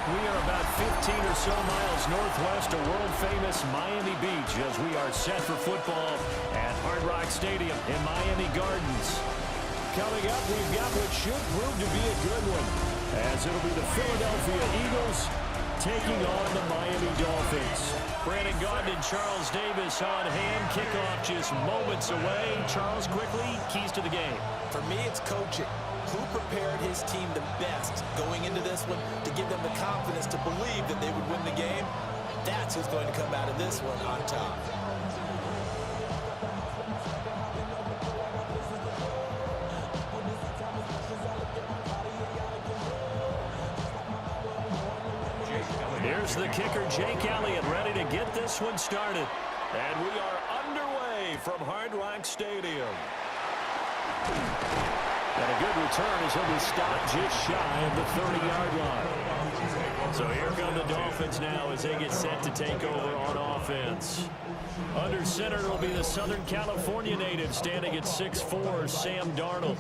We are about 15 or so miles northwest of world-famous Miami Beach as we are set for football at Hard Rock Stadium in Miami Gardens. Coming up, we've got what should prove to be a good one, as it'll be the Philadelphia Eagles taking on the Miami Dolphins. Brandon Gaudin and Charles Davis on hand. Kickoff just moments away. Charles, quickly, keys to the game. For me, it's coaching. Who prepared his team the best going into this one to give them the confidence to believe that they would win the game? That's who's going to come out of this one on top. Here's the kicker, Jake Elliott, ready to get this one started. And we are underway from Hard Rock Stadium. And a good return as he'll be stopped just shy of the 30-yard line. So here come the Dolphins now as they get set to take over on offense. Under center will be the Southern California native standing at 6'4", Sam Darnold.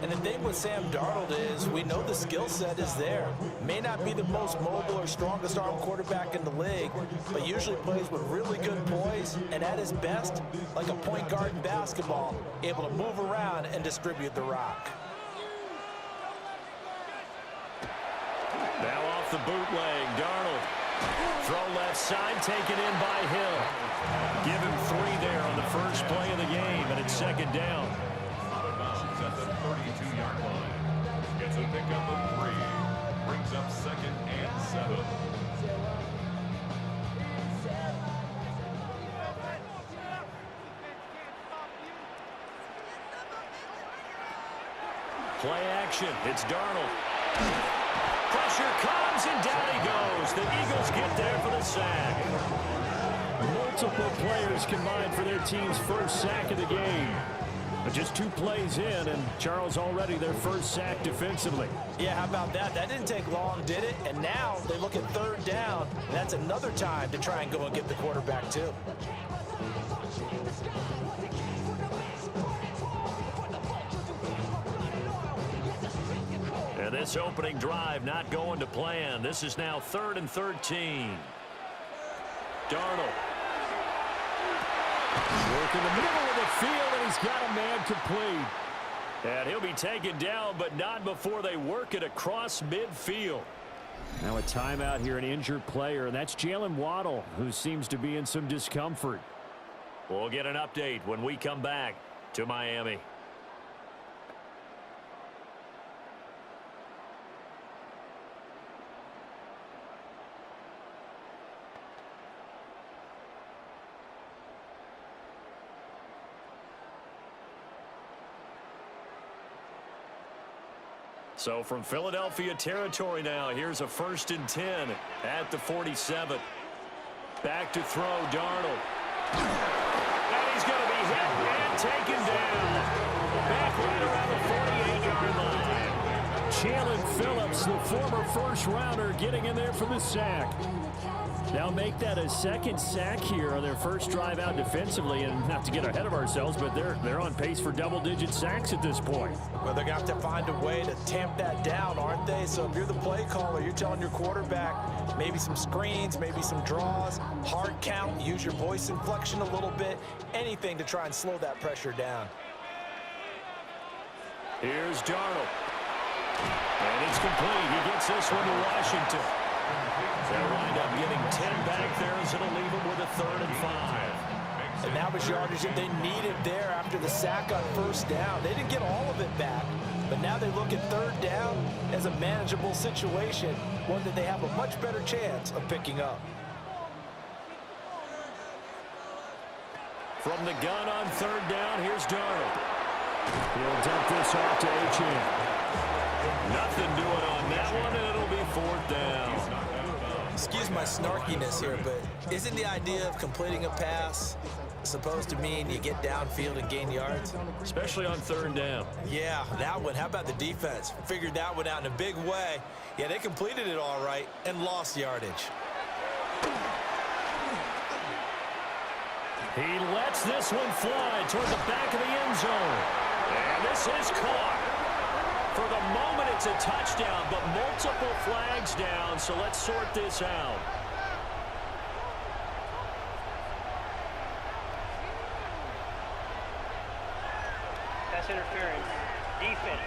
And the thing with Sam Darnold is we know the skill set is there. May not be the most mobile or strongest arm quarterback in the league, but usually plays with really good poise and at his best, like a point guard in basketball, able to move around and distribute the rock. Now off the bootleg, Darnold. Throw left side, taken in by Hill. Give him 3 there on the first play of the game, and it's second down. At the 32-yard line. Gets a pickup of 3. Brings up second and 7. Play action. It's Darnold. Pressure comes, and down he goes. The Eagles get there for the sack. Multiple players combined for their team's first sack of the game. But just 2 plays in, and Charles already their first sack defensively. Yeah, how about that? That didn't take long, did it? And now they look at 3rd down, and that's another time to try and go and get the quarterback too. And this opening drive not going to plan. This is now 3rd and 13. Darnold. Working the middle of the field, and he's got a man complete. And he'll be taken down, but not before they work it across midfield. Now a timeout here, an injured player, and that's Jalen Waddle, who seems to be in some discomfort. We'll get an update when we come back to Miami. So from Philadelphia territory now, here's a 1st and 10 at the 47. Back to throw, Darnold. And he's going to be hit and taken down. Back right around the 48-yard line. Chandler Phillips, the former first-rounder, getting in there for the sack. Now make that a second sack here on their first drive out defensively, and not to get ahead of ourselves, but they're on pace for double-digit sacks at this point. Well, they're going to have to find a way to tamp that down, aren't they? So if you're the play caller, you're telling your quarterback maybe some screens, maybe some draws, hard count, use your voice inflection a little bit, anything to try and slow that pressure down. Here's Darnold. And it's complete. He gets this one to Washington. They'll wind up getting 10 back there as it'll leave them with a 3rd and 5. And that was yardage that they needed there after the sack on 1st down. They didn't get all of it back, but now they look at 3rd down as a manageable situation, one that they have a much better chance of picking up. From the gun on 3rd down, here's Darnold. He'll dump this off to Achane. Nothing doing on that one, and it'll be 4th down. Excuse my snarkiness here, but isn't the idea of completing a pass supposed to mean you get downfield and gain yards? Especially on 3rd down. Yeah, that one. How about the defense? Figured that one out in a big way. Yeah, they completed it all right and lost yardage. He lets this one fly toward the back of the end zone. And this is caught. For the moment, it's a touchdown, but multiple flags down, so let's sort this out. Pass interference. Defense.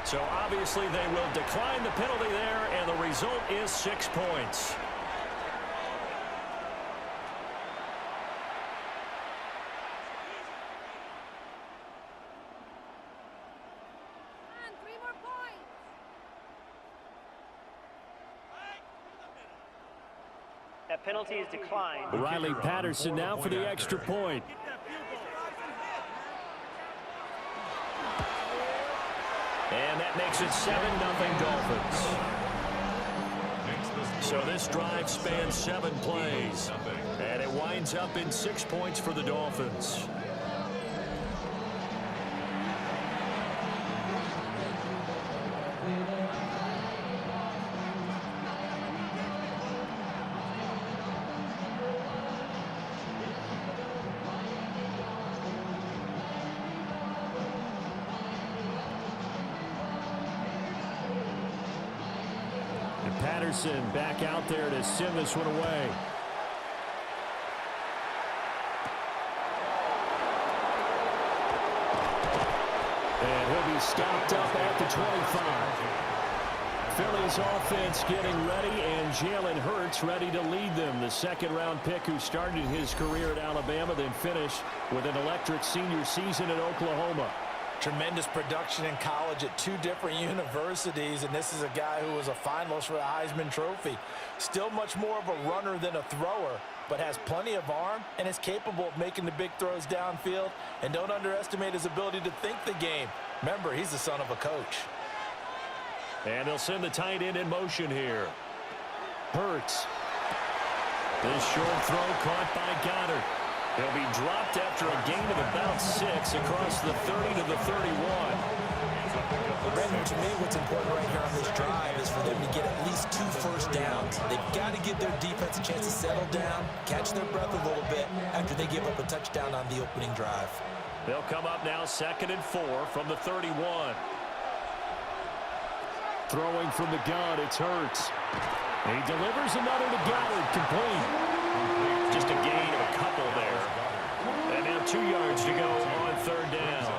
So obviously they will decline the penalty there, and the result is 6 points. That penalty is declined. Riley Patterson now for the extra point. And that makes it 7-0 Dolphins. So this drive spans 7 plays. And it winds up in 6 points for the Dolphins. Patterson back out there to send this one away. And he'll be stopped up at the 25. Philly's offense getting ready, and Jalen Hurts ready to lead them. The 2nd-round pick who started his career at Alabama, then finished with an electric senior season at Oklahoma. Tremendous production in college at 2 different universities, and this is a guy who was a finalist for the Heisman Trophy. Still much more of a runner than a thrower, but has plenty of arm and is capable of making the big throws downfield. And don't underestimate his ability to think the game. Remember, he's the son of a coach. And they'll send the tight end in motion here. Hurts. This short throw caught by Goddard. He'll be dropped after a gain of about 6 across the 30 to the 31. Brandon, to me, what's important right here on this drive is for them to get at least 2 first downs. They've got to give their defense a chance to settle down, catch their breath a little bit after they give up a touchdown on the opening drive. They'll come up now 2nd and 4 from the 31. Throwing from the gun, it's Hurts. He delivers another to Goddard, complete. Just a gain of a couple there. And now 2 yards to go on 3rd down.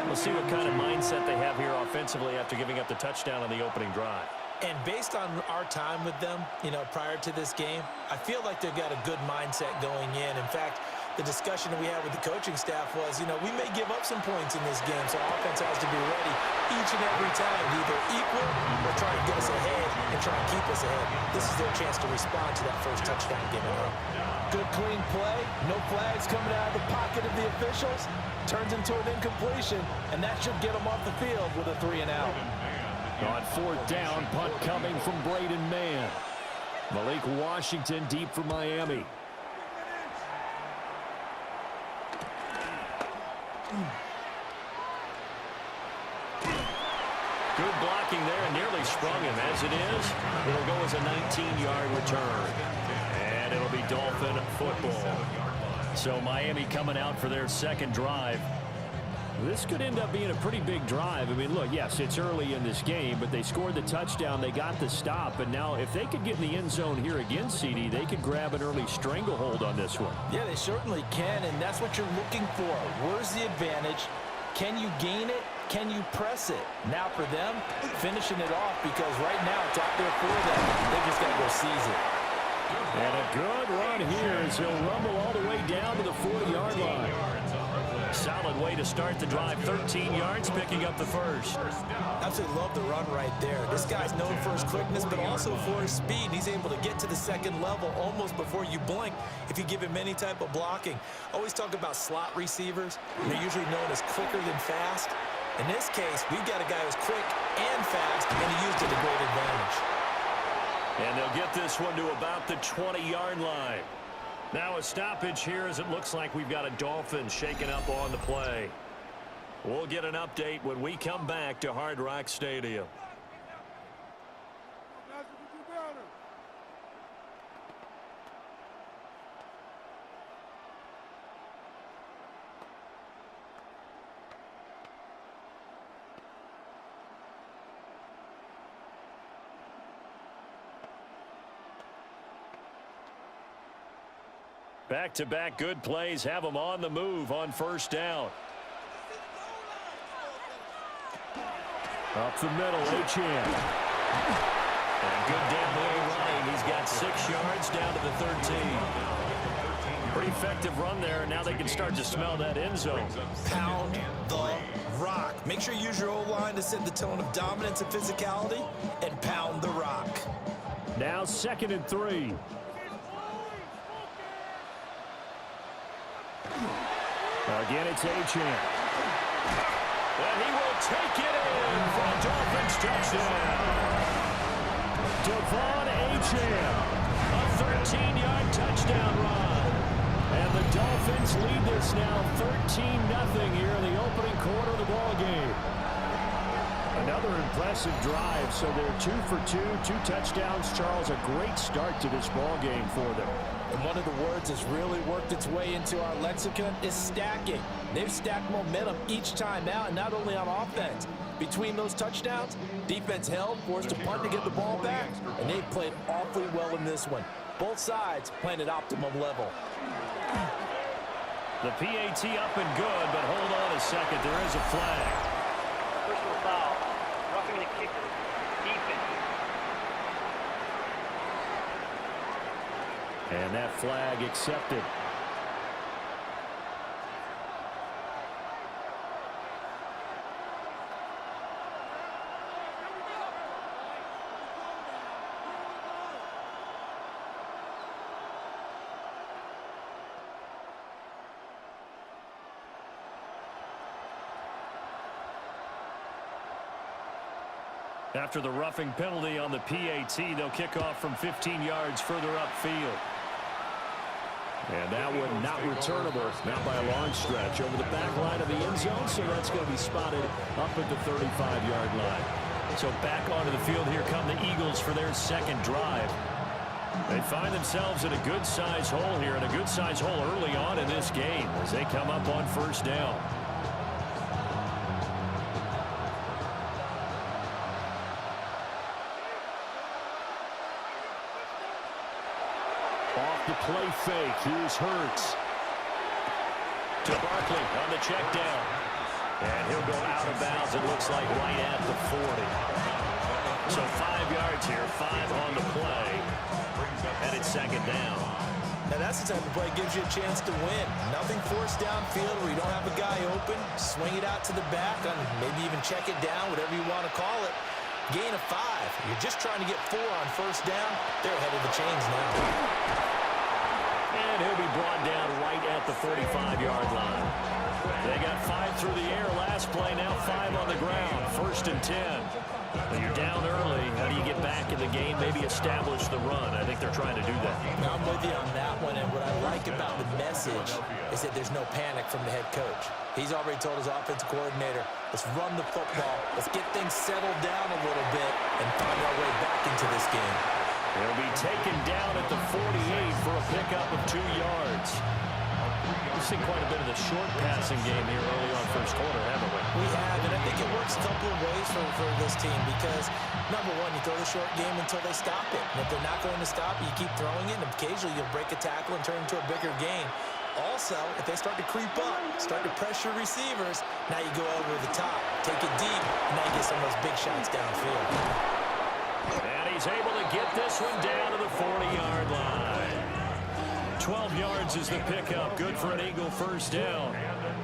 We'll see what kind of mindset they have here offensively after giving up the touchdown on the opening drive. And based on our time with them, prior to this game, I feel like they've got a good mindset going in. In fact, the discussion that we had with the coaching staff was, we may give up some points in this game, so offense has to be ready each and every time to either equal or try to get us ahead and try and keep us ahead. This is their chance to respond to that first touchdown given up. Good clean play, no flags coming out of the pocket of the officials. Turns into an incompletion, and that should get them off the field with a 3-and-out. On 4th down, punt coming from Braden Mann. Malik Washington deep for Miami. Good blocking there, and nearly sprung him. As it is, it'll go as a 19-yard return. And it'll be Dolphin football. So Miami coming out for their 2nd drive. This could end up being a pretty big drive. I mean, look, yes, it's early in this game, but they scored the touchdown. They got the stop. And now if they could get in the end zone here again, CD, they could grab an early stranglehold on this one. Yeah, they certainly can, and that's what you're looking for. Where's the advantage? Can you gain it? Can you press it? Now for them, finishing it off, because right now it's out there for them. They just got to go seize it. And a good run here as he'll rumble all the way down to the 40-yard line. Solid way to start the drive. 13 yards, picking up the first. Absolutely love the run right there. This guy's known for his quickness, but also for his speed. He's able to get to the 2nd level almost before you blink if you give him any type of blocking. Always talk about slot receivers. They're usually known as quicker than fast. In this case, we've got a guy who's quick and fast, and he used it to great advantage. And they'll get this one to about the 20-yard line. Now a stoppage here as it looks like we've got a Dolphin shaking up on the play. We'll get an update when we come back to Hard Rock Stadium. Back-to-back good plays have them on the move on first down. Up the middle, Achane. And good downhill running. He's got 6 yards down to the 13. Pretty effective run there, and now they can start to smell that end zone. Pound the rock. Make sure you use your O-line to set the tone of dominance and physicality, and pound the rock. Now 2nd and 3. Again, it's Achane. And he will take it in for a Dolphins touchdown. Devon Achane, a 13-yard touchdown run. And the Dolphins lead this now 13-0 here in the opening quarter of the ball game. Another impressive drive, so they're 2 for 2, 2 touchdowns. Charles, a great start to this ball game for them. And one of the words that's really worked its way into our lexicon is stacking. They've stacked momentum each time out, and not only on offense. Between those touchdowns, defense held, forced a punt to get the ball back, and they've played awfully well in this one. Both sides playing at optimum level. The PAT up and good, but hold on a second. There is a flag. Personal foul. Roughing the kicker. Defense. And that flag accepted. After the roughing penalty on the PAT, they'll kick off from 15 yards further upfield. And that one not returnable, not by a long stretch, over the back line of the end zone, so that's going to be spotted up at the 35-yard line. So back onto the field, here come the Eagles for their second drive. They find themselves in a good-sized hole here, and a good-sized hole early on in this game as they come up on first down. Off the play fake. Here's Hurts. To Barkley on the check down. And he'll go out of bounds, it looks like, right at the 40. So 5 yards here, 5 on the play. And it's second down. Now that's the type of play that gives you a chance to win. Nothing forced downfield where you don't have a guy open. Swing it out to the back, and maybe even check it down, whatever you want to call it. Gain of 5. You're just trying to get 4 on first down. They're ahead of the chains now. And he'll be brought down right at the 45-yard line. They got 5 through the air last play, now 5 on the ground. 1st and 10. When you're down early, how do you get back in the game, maybe establish the run? I think they're trying to do that. Now, I'm with you on that one, and what I like about the message is that there's no panic from the head coach. He's already told his offensive coordinator, let's run the football, let's get things settled down a little bit, and find our way back into this game. He'll be taken down at the 48 for a pickup of 2 yards. We've seen quite a bit of the short passing game here early on first quarter, haven't we? We have, and I think it works a couple of ways for this team because, number one, you throw the short game until they stop it. And if they're not going to stop it, you keep throwing it, and occasionally you'll break a tackle and turn it into a bigger gain. Also, if they start to creep up, start to pressure receivers, now you go over the top, take it deep, and now you get some of those big shots downfield. And he's able to get this one down to the 40-yard line. 12 yards is the pickup. Good for an Eagle first down.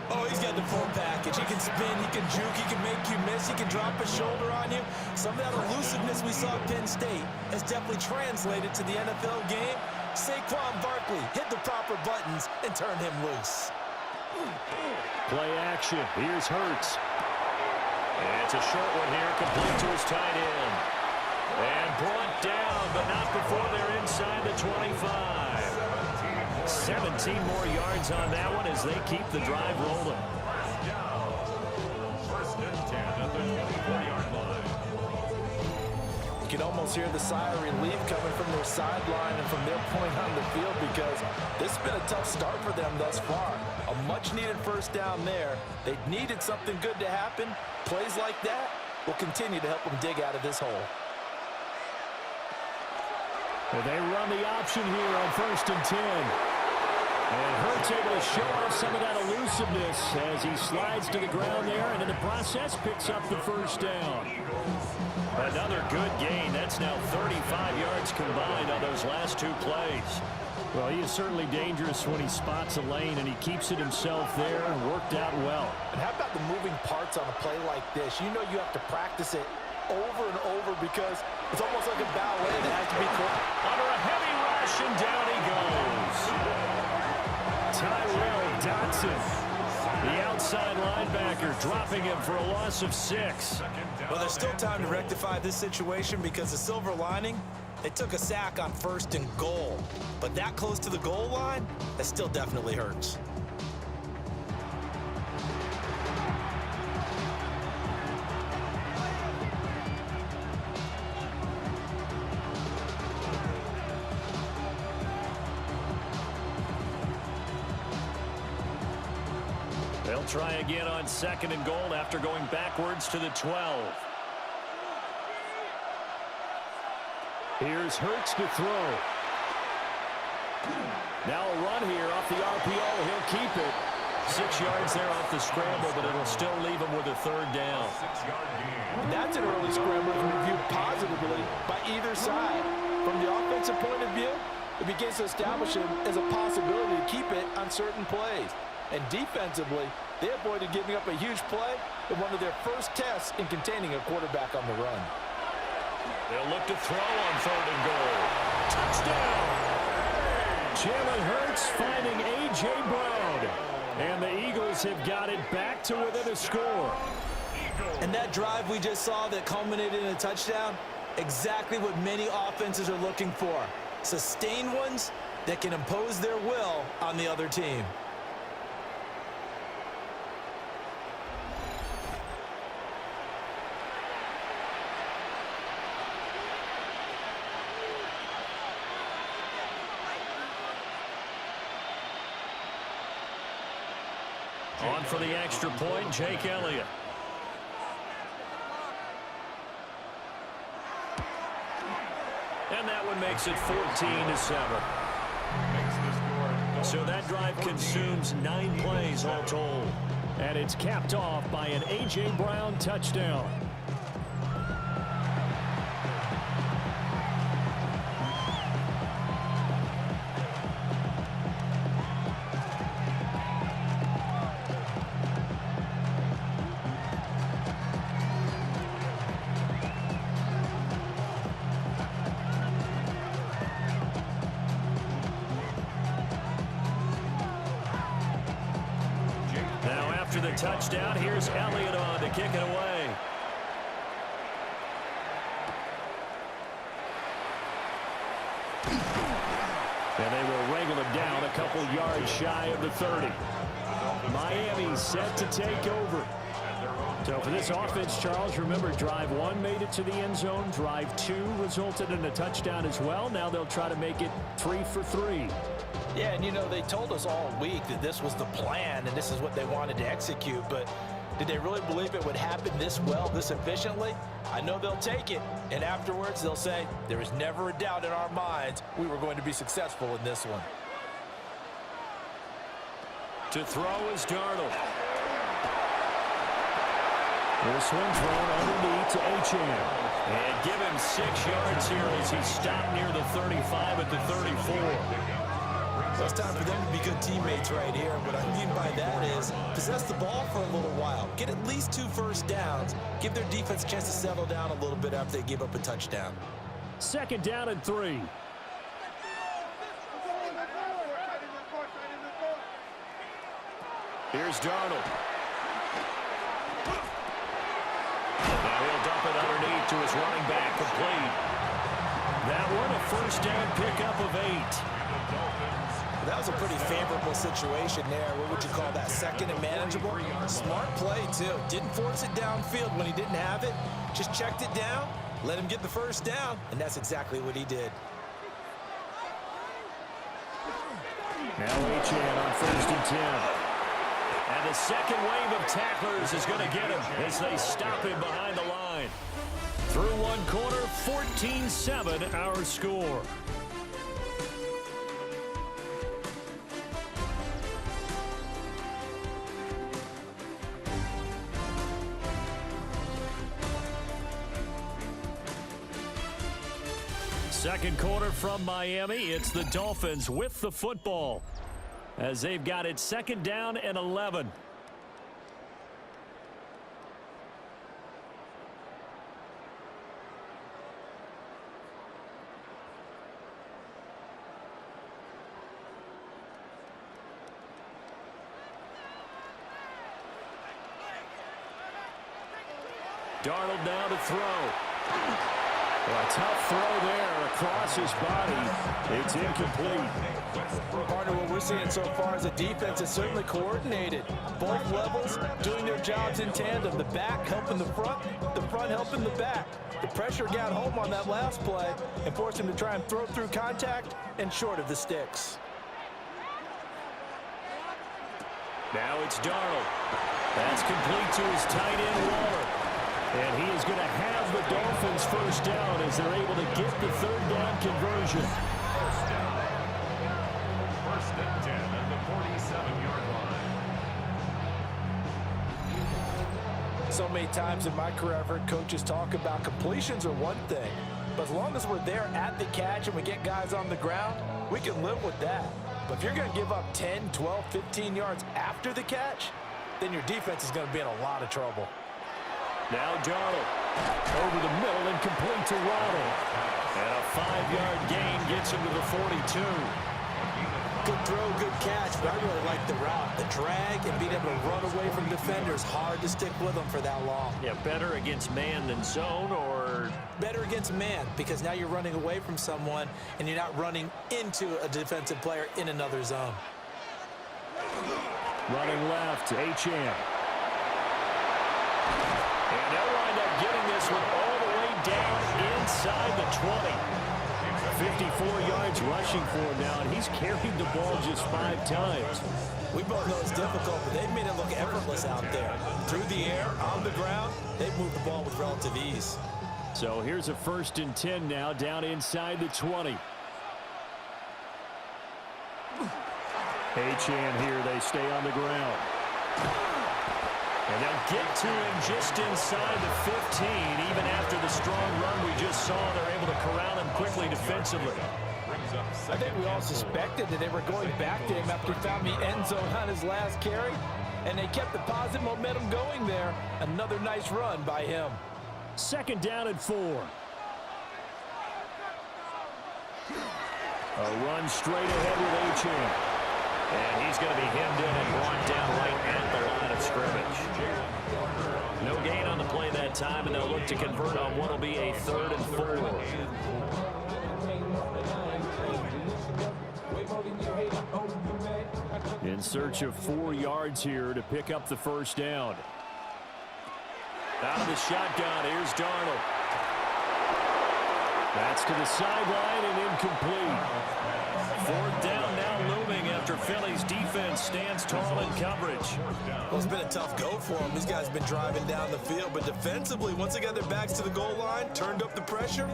Oh, he's got the full package. He can spin, he can juke, he can make you miss, he can drop a shoulder on you. Some of that elusiveness we saw at Penn State has definitely translated to the NFL game. Saquon Barkley hit the proper buttons and turn him loose. Play action. Here's Hurts. And it's a short one here, complete to his tight end. And brought down, but not before they're inside the 25. 17 more yards on that one as they keep the drive rolling. First and 10 at the 24-yard line. You can almost hear the sigh of relief coming from their sideline and from their point on the field because this has been a tough start for them thus far. A much-needed first down there. They needed something good to happen. Plays like that will continue to help them dig out of this hole. Well, they run the option here on 1st and 10. And Hurts able to show off some of that elusiveness as he slides to the ground there, and in the process picks up the first down. Another good gain. That's now 35 yards combined on those last two plays. Well, he is certainly dangerous when he spots a lane, and he keeps it himself there and worked out well. And how about the moving parts on a play like this? You know you have to practice it over and over because it's almost like a ballet that has to be under a heavy rush, and down he goes. Tyrell Dodson, the outside linebacker, dropping him for a loss of 6. Well, there's still time to rectify this situation because the silver lining, they took a sack on 1st and goal. But that close to the goal line, that still definitely hurts. They'll try again on 2nd and goal after going backwards to the 12. Here's Hurts to throw. Now a run here off the RPO. He'll keep it. 6 yards there off the scramble, but it'll still leave him with a 3rd down. That's an early scramble reviewed positively by either side. From the offensive point of view, it begins to establish him as a possibility to keep it on certain plays. And defensively, they avoided giving up a huge play in one of their first tests in containing a quarterback on the run. They'll look to throw on 3rd and goal. Touchdown! Jalen Hurts finding A.J. Brown. And the Eagles have got it back to within a score. And that drive we just saw that culminated in a touchdown, exactly what many offenses are looking for. Sustained ones that can impose their will on the other team. On for the extra point, Jake Elliott. And that one makes it 14-7. So that drive consumes 9 plays all told. And it's capped off by an A.J. Brown touchdown. After the touchdown, here's Elliott on to kick it away. And they will wrangle it down a couple yards shy of the 30. Miami set to take over. So for this offense, Charles, remember drive 1 made it to the end zone. Drive 2 resulted in a touchdown as well. Now they'll try to make it 3 for 3. Yeah, and you know, they told us all week that this was the plan and this is what they wanted to execute, but did they really believe it would happen this well, this efficiently? I know they'll take it, and afterwards they'll say, there was never a doubt in our minds we were going to be successful in this one. To throw is Darnold. The swing thrown underneath to Achane. And give him 6 yards here as he stopped near the 35 at the 34. So it's time for them to be good teammates right here. What I mean by that is possess the ball for a little while. Get at least 2 first downs. Give their defense a chance to settle down a little bit after they give up a touchdown. 2nd down and 3. Here's Darnold. Now he'll dump it underneath to his running back, complete. That one a first down pickup of 8. That was a pretty favorable situation there. What would you call that? 2nd and manageable? Smart play, too. Didn't force it downfield when he didn't have it. Just checked it down, let him get the first down, and that's exactly what he did. Now Achane on 1st and 10. And the second wave of tacklers is going to get him as they stop him behind the line. Through one quarter, 14-7 our score. Second quarter from Miami. It's the Dolphins with the football as they've got it second down and 11. Darnold now to throw. A tough throw there across his body. It's incomplete. Partner, what we're seeing so far is a defense is certainly coordinated. Both levels doing their jobs in tandem. The back helping the front helping the back. The pressure got home on that last play and forced him to try and throw through contact and short of the sticks. Now it's Darnold. That's complete to his tight end, Waller. And he is going to have the Dolphins first down as they're able to get the third down conversion. First down. First and 10 at the 47-yard line. So many times in my career, I've heard coaches talk about completions are one thing. But as long as we're there at the catch and we get guys on the ground, we can live with that. But if you're going to give up 10, 12, 15 yards after the catch, then your defense is going to be in a lot of trouble. Now Darnold over the middle and complete to Waddle. And a 5-yard gain gets him to the 42. Good throw, good catch, but I really like the route. The drag and being able to run away from defenders, hard to stick with them for that long. Yeah, better against man than zone, or? Better against man, because now you're running away from someone and you're not running into a defensive player in another zone. Running left, Achane. And they'll wind up getting this one all the way down inside the 20. 54 yards rushing for him now, and he's carried the ball just 5 times. We both know it's difficult, but they've made it look effortless out there. Through the air, on the ground, they've moved the ball with relative ease. So here's a 1st and 10 now, down inside the 20. Achane here, they stay on the ground. And they'll get to him just inside the 15. Even after the strong run we just saw, they're able to corral him quickly defensively. I think we all suspected that they were going back to him after he found the end zone on his last carry, and they kept the positive momentum going there. Another nice run by him. 2nd down and 4. A run straight ahead with Achane. And he's going to be hemmed in and brought down right at the line of scrimmage. No gain on the play that time, and they'll look to convert on what will be a 3rd and 4. In search of 4 yards here to pick up the first down. Out of the shotgun, here's Darnold. That's to the sideline and incomplete. 4th down now looming after Philly's defense stands tall in coverage. Well, it's been a tough go for them. These guys have been driving down the field, but defensively, once they got their backs to the goal line, turned up the pressure,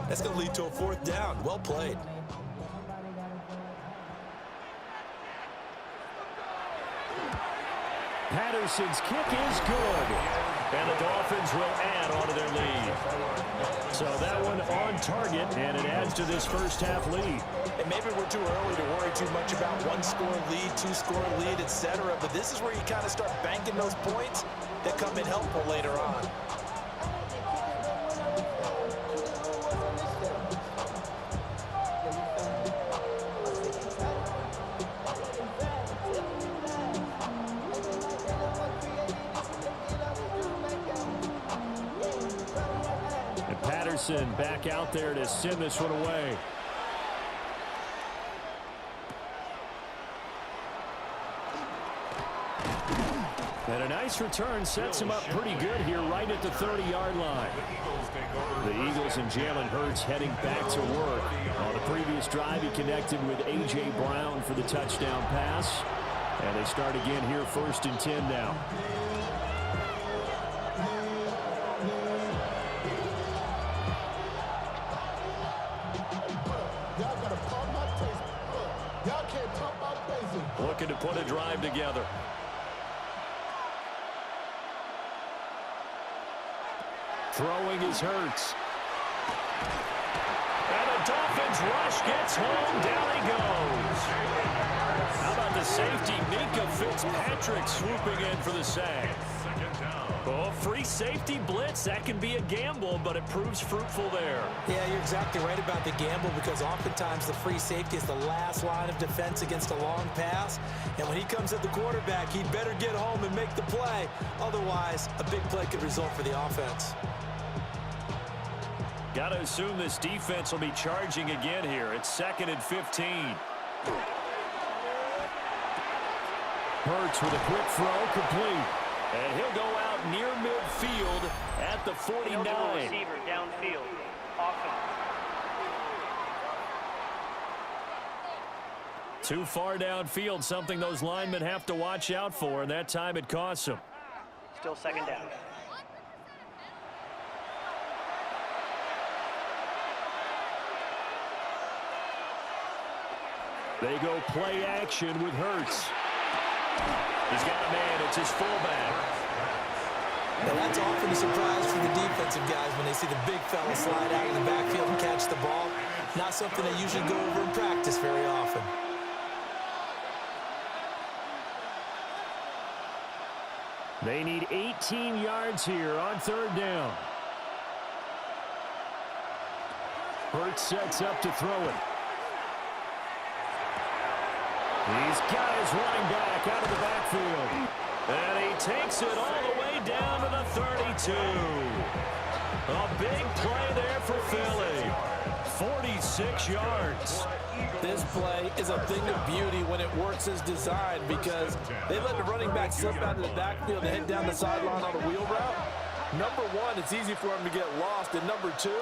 that's going to lead to a 4th down. Well played. Patterson's kick is good. And the Dolphins will add on to their lead. So that one on target, and it adds to this first half lead. And maybe we're too early to worry too much about 1-score lead, 2-score lead, etc. But this is where you kind of start banking those points that come in helpful later on. Patterson back out there to send this one away. And a nice return sets him up pretty good here right at the 30-yard line. The Eagles and Jalen Hurts heading back to work. On the previous drive, he connected with A.J. Brown for the touchdown pass. And they start again here, 1st and 10 now. Looking to put a drive together. Throwing is Hurts. And a the Dolphins rush gets home. Down he goes. How about the safety, Minka Fitzpatrick, swooping in for the sack. Oh, free safety blitz. That can be a gamble, but it proves fruitful there. Yeah, you're exactly right about the gamble, because oftentimes the free safety is the last line of defense against a long pass. And when he comes at the quarterback, he'd better get home and make the play. Otherwise, a big play could result for the offense. Got to assume this defense will be charging again here. It's 2nd and 15. Hurts with a quick throw, complete. And he'll go out near midfield at the 49. Receiver downfield. Awesome. Too far downfield, something those linemen have to watch out for, and that time it costs them. Still 2nd down. They go play action with Hurts. He's got a man. It's his fullback. Now that's often a surprise for the defensive guys when they see the big fella slide out of the backfield and catch the ball. Not something they usually go over in practice very often. They need 18 yards here on 3rd down. Hurts sets up to throw it. He's got his running back out of the backfield. And he takes it all the way down to the 32. A big play there for Philly. 46 yards. This play is a thing of beauty when it works as designed, because they let the running back slip out of the backfield and head down the sideline on a wheel route. Number one, it's easy for him to get lost. And number two,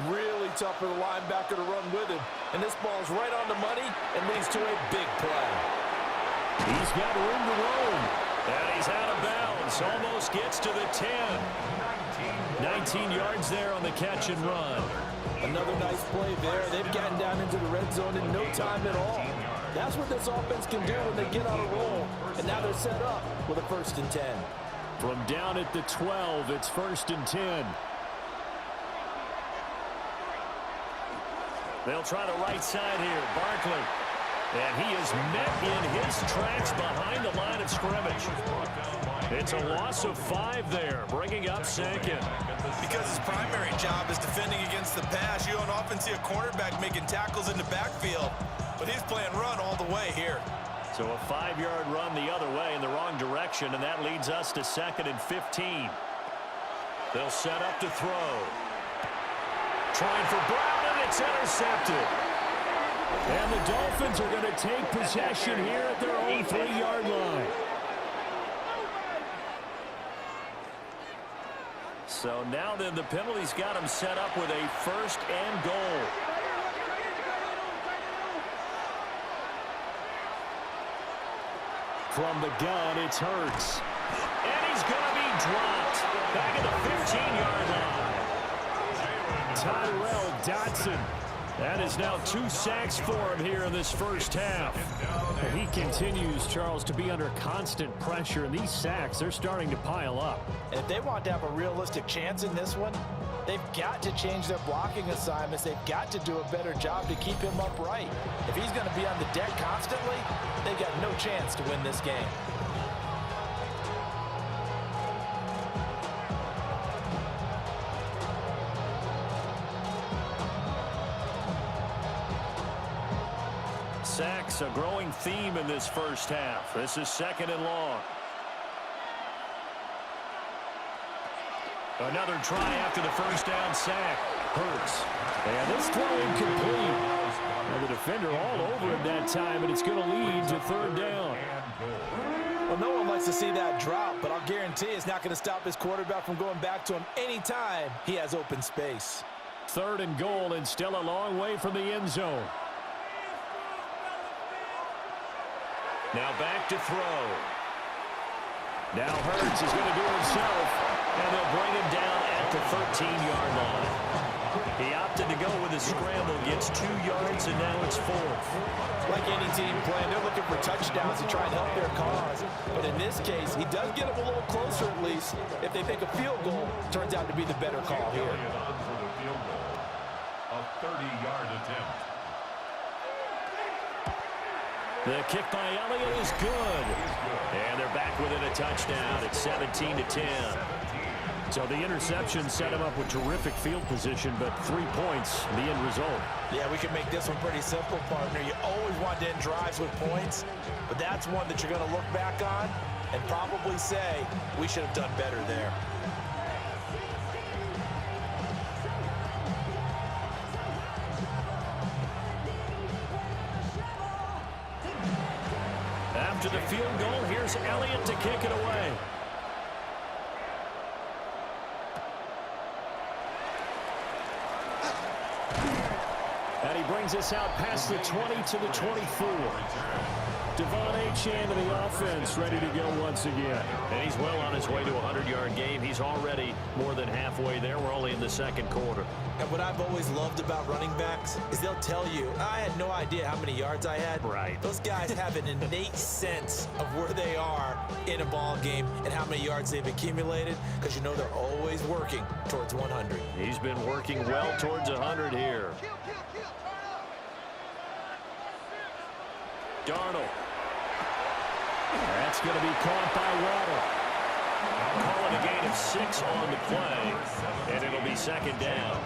really tough for the linebacker to run with him. And this ball's right on the money and leads to a big play. He's got room to roam. And he's out of bounds. Almost gets to the 10. 19 yards there on the catch and run. Another nice play there. They've gotten down into the red zone in no time at all. That's what this offense can do when they get on a roll. And now they're set up with a 1st and 10. From down at the 12, it's 1st and 10. They'll try the right side here. Barkley. And he is met in his tracks behind the line of scrimmage. It's a loss of 5 there, bringing up 2nd. Because his primary job is defending against the pass, you don't often see a cornerback making tackles in the backfield. But he's playing run all the way here. So a 5-yard run the other way in the wrong direction, and that leads us to 2nd and 15. They'll set up to throw. Trying for Brown, and it's intercepted. And the Dolphins are going to take possession here at their own 3-yard line. So now then the penalty's got them set up with a 1st and goal. From the gun, it's Hurts. And he's going to be dropped. Back at the 15-yard line. Tyrell Dodson. That is now 2 sacks for him here in this first half. And he continues, Charles, to be under constant pressure. And these sacks, they're starting to pile up. And if they want to have a realistic chance in this one, they've got to change their blocking assignments. They've got to do a better job to keep him upright. If he's going to be on the deck constantly, they've got no chance to win this game. Sacks, a growing theme in this first half. This is 2nd and long. Another try after the first down sack. Hurts. And this throw incomplete. And the defender all over him that time, and it's going to lead to 3rd down. Well, no one likes to see that drop, but I'll guarantee it's not going to stop his quarterback from going back to him anytime he has open space. 3rd and goal, and still a long way from the end zone. Now back to throw. Now Hurts is going to do it himself, and they'll bring him down at the 13-yard line. He opted to go with a scramble, gets 2 yards, and now it's 4th. Like any team playing, they're looking for touchdowns to try and help their cause. But in this case, he does get them a little closer at least. If they think a field goal turns out to be the better call here. A 30-yard attempt. The kick by Elliott is good. And they're back within a touchdown. It's 17-10. So the interception set him up with terrific field position, but 3 points, the end result. Yeah, we can make this one pretty simple, partner. You always want to end drives with points, but that's one that you're going to look back on and probably say, we should have done better there. After the field goal, here's Elliott to kick it away. And he brings us out past the 20 to the 24. Devon Achane to the offense, ready to go once again. And he's well on his way to a 100-yard game. He's already more than halfway there. We're only in the second quarter. And what I've always loved about running backs is they'll tell you, I had no idea how many yards I had. Right. Those guys have an innate sense of where they are in a ball game and how many yards they've accumulated, because you know they're always working towards 100. He's been working well towards 100 here. Darnold. That's going to be caught by Waddle. Calling a gain of 6 on the play, and it'll be second down.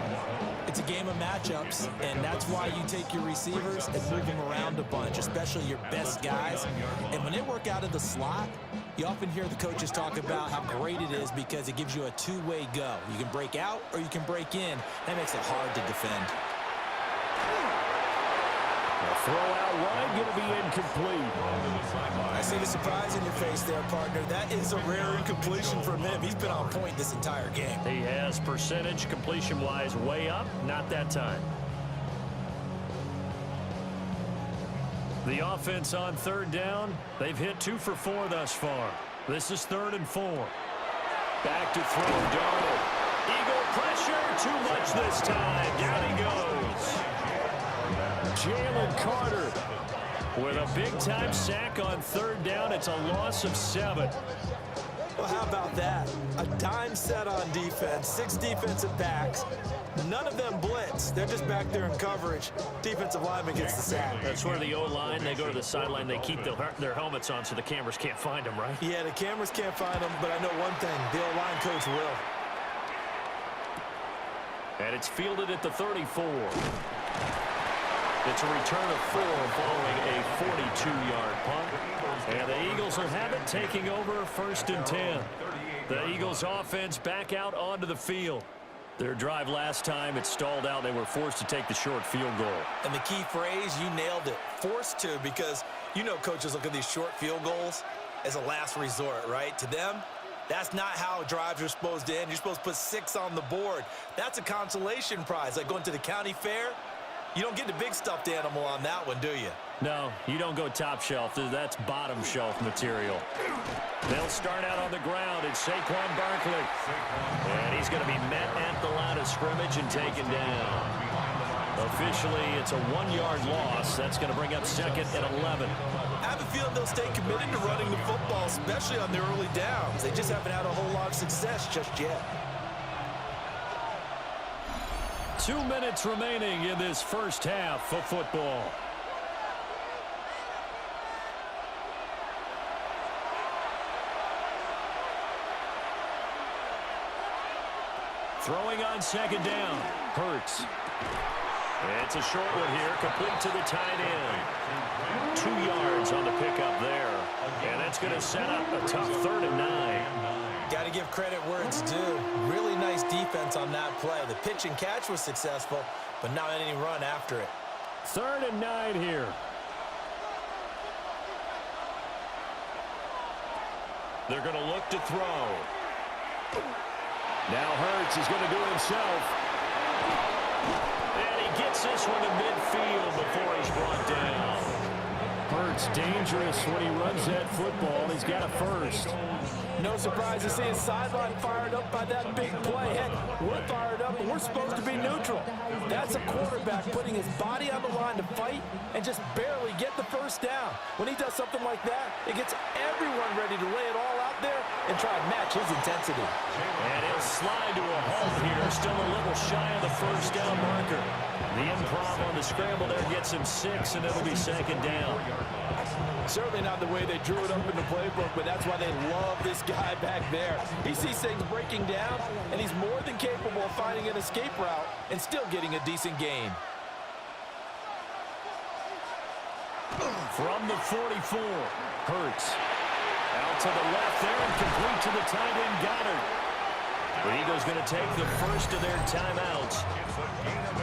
It's a game of matchups, and that's why you take your receivers and move them around a bunch, especially your best guys. And when they work out of the slot, you often hear the coaches talk about how great it is because it gives you a two-way go. You can break out or you can break in. That makes it hard to defend. Throw out wide, going to be incomplete. I see the surprise in your face there, partner. That is a rare incompletion from him. He's been on point this entire game. He has percentage completion-wise way up, not that time. The offense on third down, they've hit 2 for 4 thus far. This is 3rd and 4. Back to throw, Darnold. Eagle pressure, too much this time. Down he goes. Jalen Carter with a big-time sack on third down. It's a loss of 7. Well, how about that? A dime set on defense, 6 defensive backs. None of them blitz. They're just back there in coverage. Defensive lineman gets the sack. That's where the O-line, they go to the sideline, they keep their helmets on so the cameras can't find them, right? Yeah, the cameras can't find them, but I know one thing. The O-line coach will. And it's fielded at the 34. It's a return of 4 following a 42-yard punt. And the Eagles will have it, taking over 1st and 10. The Eagles offense back out onto the field. Their drive last time, it stalled out. They were forced to take the short field goal. And the key phrase, you nailed it. Forced to, because you know coaches look at these short field goals as a last resort, right? To them, that's not how drives are supposed to end. You're supposed to put 6 on the board. That's a consolation prize, like going to the county fair. You don't get the big stuffed animal on that one, do you? No, you don't go top shelf. That's bottom shelf material. They'll start out on the ground. It's Saquon Barkley. And he's going to be met at the line of scrimmage and taken down. Officially, it's a 1-yard loss. That's going to bring up 2nd and 11. I have a feeling they'll stay committed to running the football, especially on their early downs. They just haven't had a whole lot of success just yet. 2 minutes remaining in this first half of football. Throwing on second down. Hurts. It's a short one here, complete to the tight end. 2 yards on the pickup there. And that's going to set up a tough 3rd and 9. Got to give credit where it's due. Really nice defense on that play. The pitch and catch was successful, but not any run after it. 3rd and 9 here. They're going to look to throw. Now Hurts is going to do it himself. And he gets this one to midfield before he's brought down. Hurts dangerous when he runs that football. He's got a first. No surprise to see his sideline fired up by that big play. Heck, we're fired up, but we're supposed to be neutral. That's a quarterback putting his body on the line to fight and just barely get the first down. When he does something like that, it gets everyone ready to lay it all out there and try to match his intensity. And they'll slide to a halt here. Still a little shy of the first down marker. The improv on the scramble there gets him 6, and it'll be second down. Certainly not the way they drew it up in the playbook, but that's why they love this guy back there. He sees things breaking down, and he's more than capable of finding an escape route and still getting a decent gain. From the 44, Hurts. Out to the left there and complete to the tight end, Goddard. The Eagles going to take the first of their timeouts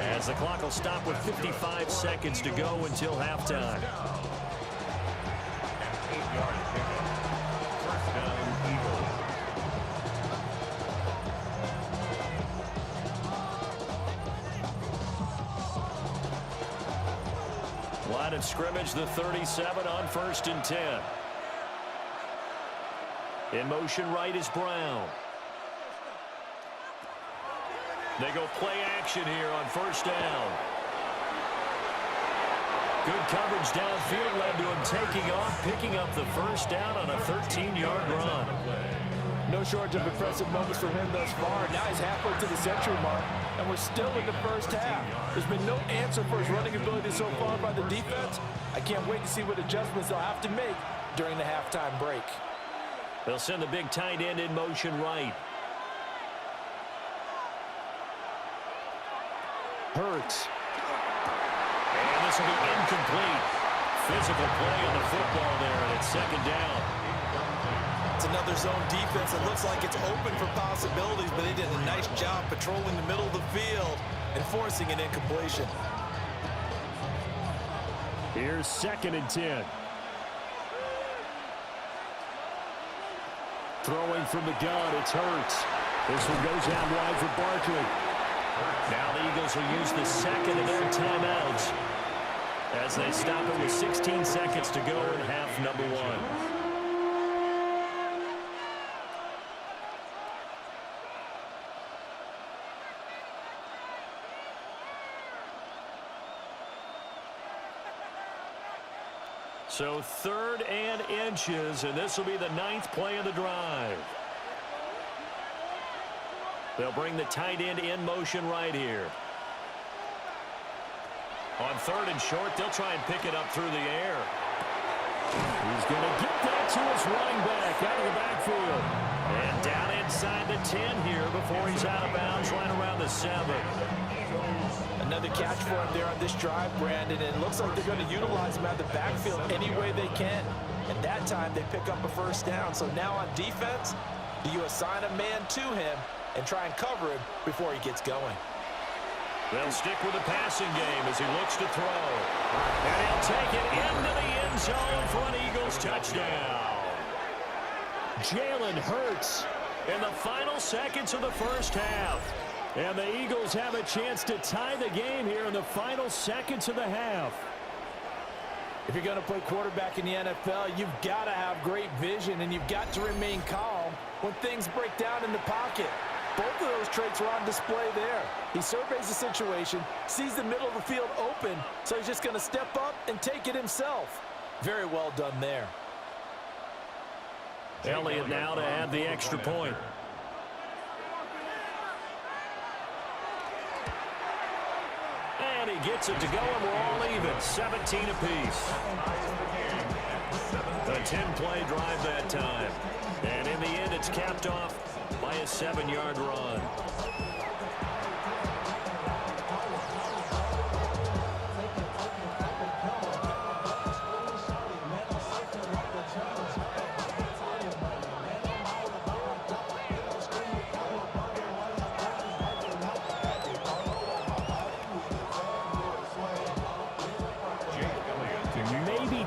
as the clock will stop with 55 seconds to go until halftime. First down, Eagles. Line of scrimmage, the 37 on 1st and 10. In motion right is Brown. They go play action here on 1st down. Good coverage downfield led to him taking off, picking up the first down on a 13-yard run. No shortage of impressive moments for him thus far. Now he's halfway to the century mark, and we're still in the first half. There's been no answer for his running ability so far by the defense. I can't wait to see what adjustments they'll have to make during the halftime break. They'll send the big tight end in motion right. Hurts. And this will be incomplete. Physical play on the football there, and it's second down. It's another zone defense. It looks like it's open for possibilities, but they did a nice job patrolling the middle of the field and forcing an incompletion. Here's 2nd and 10. Throwing from the gun, it's Hurts. This one goes out wide for Barkley. Now the Eagles will use the second of their timeouts as they stop it with 16 seconds to go in half number 1. So 3rd and inches, and this will be the 9th play of the drive. They'll bring the tight end in motion right here. On 3rd and short, they'll try and pick it up through the air. He's going to get that to his running back out of the backfield. And down inside the 10 here before he's out of bounds right around the 7. Another catch for him there on this drive, Brandon, and it looks like they're going to utilize him out of the backfield any way they can. And that time, they pick up a first down. So now on defense, do you assign a man to him and try and cover him before he gets going? They'll stick with the passing game as he looks to throw. And he'll take it into the end zone for an Eagles touchdown. Jalen Hurts in the final seconds of the first half. And the Eagles have a chance to tie the game here in the final seconds of the half. If you're going to play quarterback in the NFL, you've got to have great vision, and you've got to remain calm when things break down in the pocket. Both of those traits were on display there. He surveys the situation, sees the middle of the field open, so he's just going to step up and take it himself. Very well done there. Elliott now to add the extra point. And he gets it to go, and we're all even, 17 apiece. A 10-play drive that time. And in the end, it's capped off by a 7-yard run.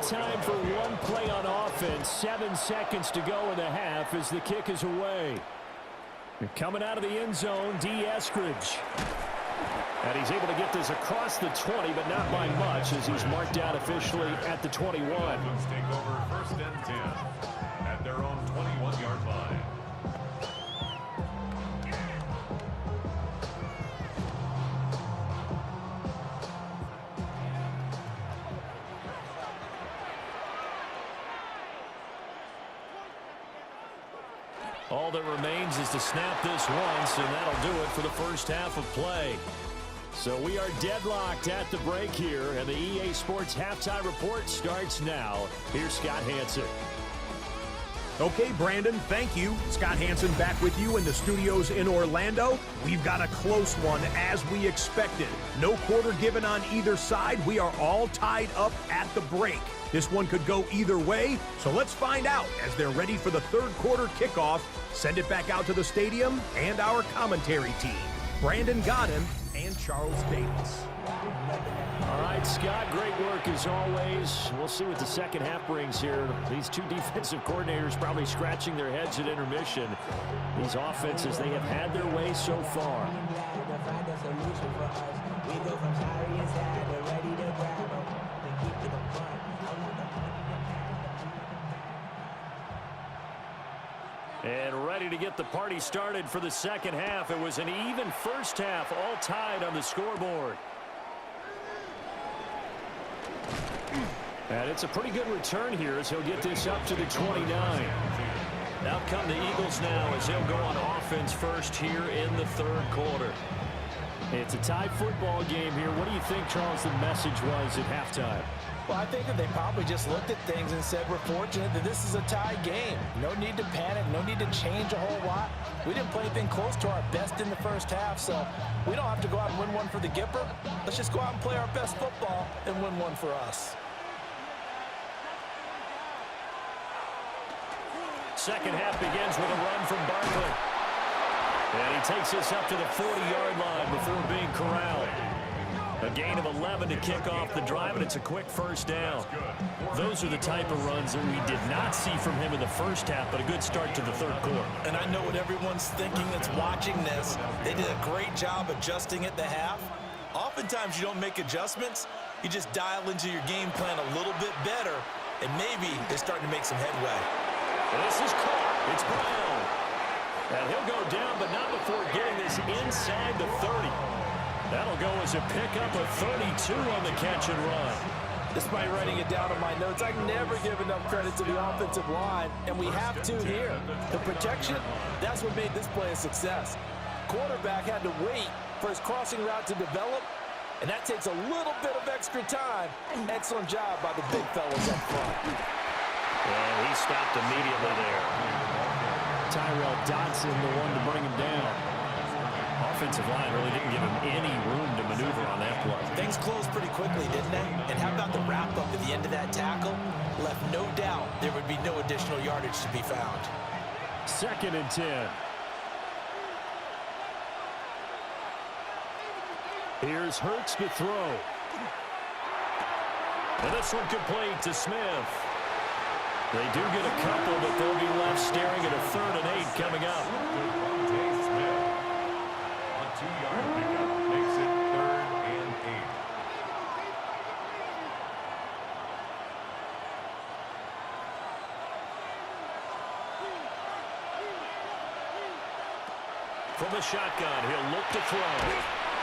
Time for one play on offense. 7 seconds to go in the half as the kick is away. Coming out of the end zone, D. Eskridge. And he's able to get this across the 20, but not by much as he's marked out officially at the 21. Dolphins take over 1st and 10 at their own 21-yard line. All that remains is to snap this once, and that'll do it for the first half of play. So we are deadlocked at the break here, and the EA Sports Halftime Report starts now. Here's Scott Hanson. Okay, Brandon, thank you. Scott Hanson back with you in the studios in Orlando. We've got a close one, as we expected. No quarter given on either side. We are all tied up at the break. This one could go either way, so let's find out as they're ready for the third quarter kickoff. Send it back out to the stadium and our commentary team, Brandon Godden and Charles Davis. All right, Scott, great work as always. We'll see what the second half brings here. These two defensive coordinators probably scratching their heads at intermission. These offenses, they have had their way so far. And ready to get the party started for the second half. It was an even first half, all tied on the scoreboard. And it's a pretty good return here as he'll get this up to the 29. Out come the Eagles now as they'll go on offense first here in the third quarter. It's a tie football game here. What do you think, Charles, the message was at halftime? Well, I think that they probably just looked at things and said, we're fortunate that this is a tie game. No need to panic, no need to change a whole lot. We didn't play anything close to our best in the first half, so we don't have to go out and win one for the Gipper. Let's just go out and play our best football and win one for us. Second half begins with a run from Barkley. And he takes this up to the 40-yard line before being corralled. A gain of 11 to kick off the drive, and it's a quick first down. Those are the type of runs that we did not see from him in the first half, but a good start to the third quarter. And I know what everyone's thinking that's watching this. They did a great job adjusting at the half. Oftentimes you don't make adjustments. You just dial into your game plan a little bit better, and maybe they're starting to make some headway. This is caught. It's Brown. And he'll go down, but not before getting this inside the 30. That'll go as a pickup of 32 on the catch and run. Despite writing it down on my notes, I never give enough credit to the offensive line, and we have to here. The protection, that's what made this play a success. Quarterback had to wait for his crossing route to develop, and that takes a little bit of extra time. Excellent job by the big fellas up front. And he stopped immediately there. Tyrell Dodson, the one to bring him down. Offensive line really didn't give him any room to maneuver on that play. Things closed pretty quickly, didn't they? And how about the wrap-up at the end of that tackle? Left no doubt there would be no additional yardage to be found. 2nd and 10. Here's Hurts to throw. And this one complete to Smith. They do get a couple, but they'll be left staring at a 3rd and 8 coming up. Smith on 2-yard pickup makes it 3rd and 8. From the shotgun, he'll look to throw.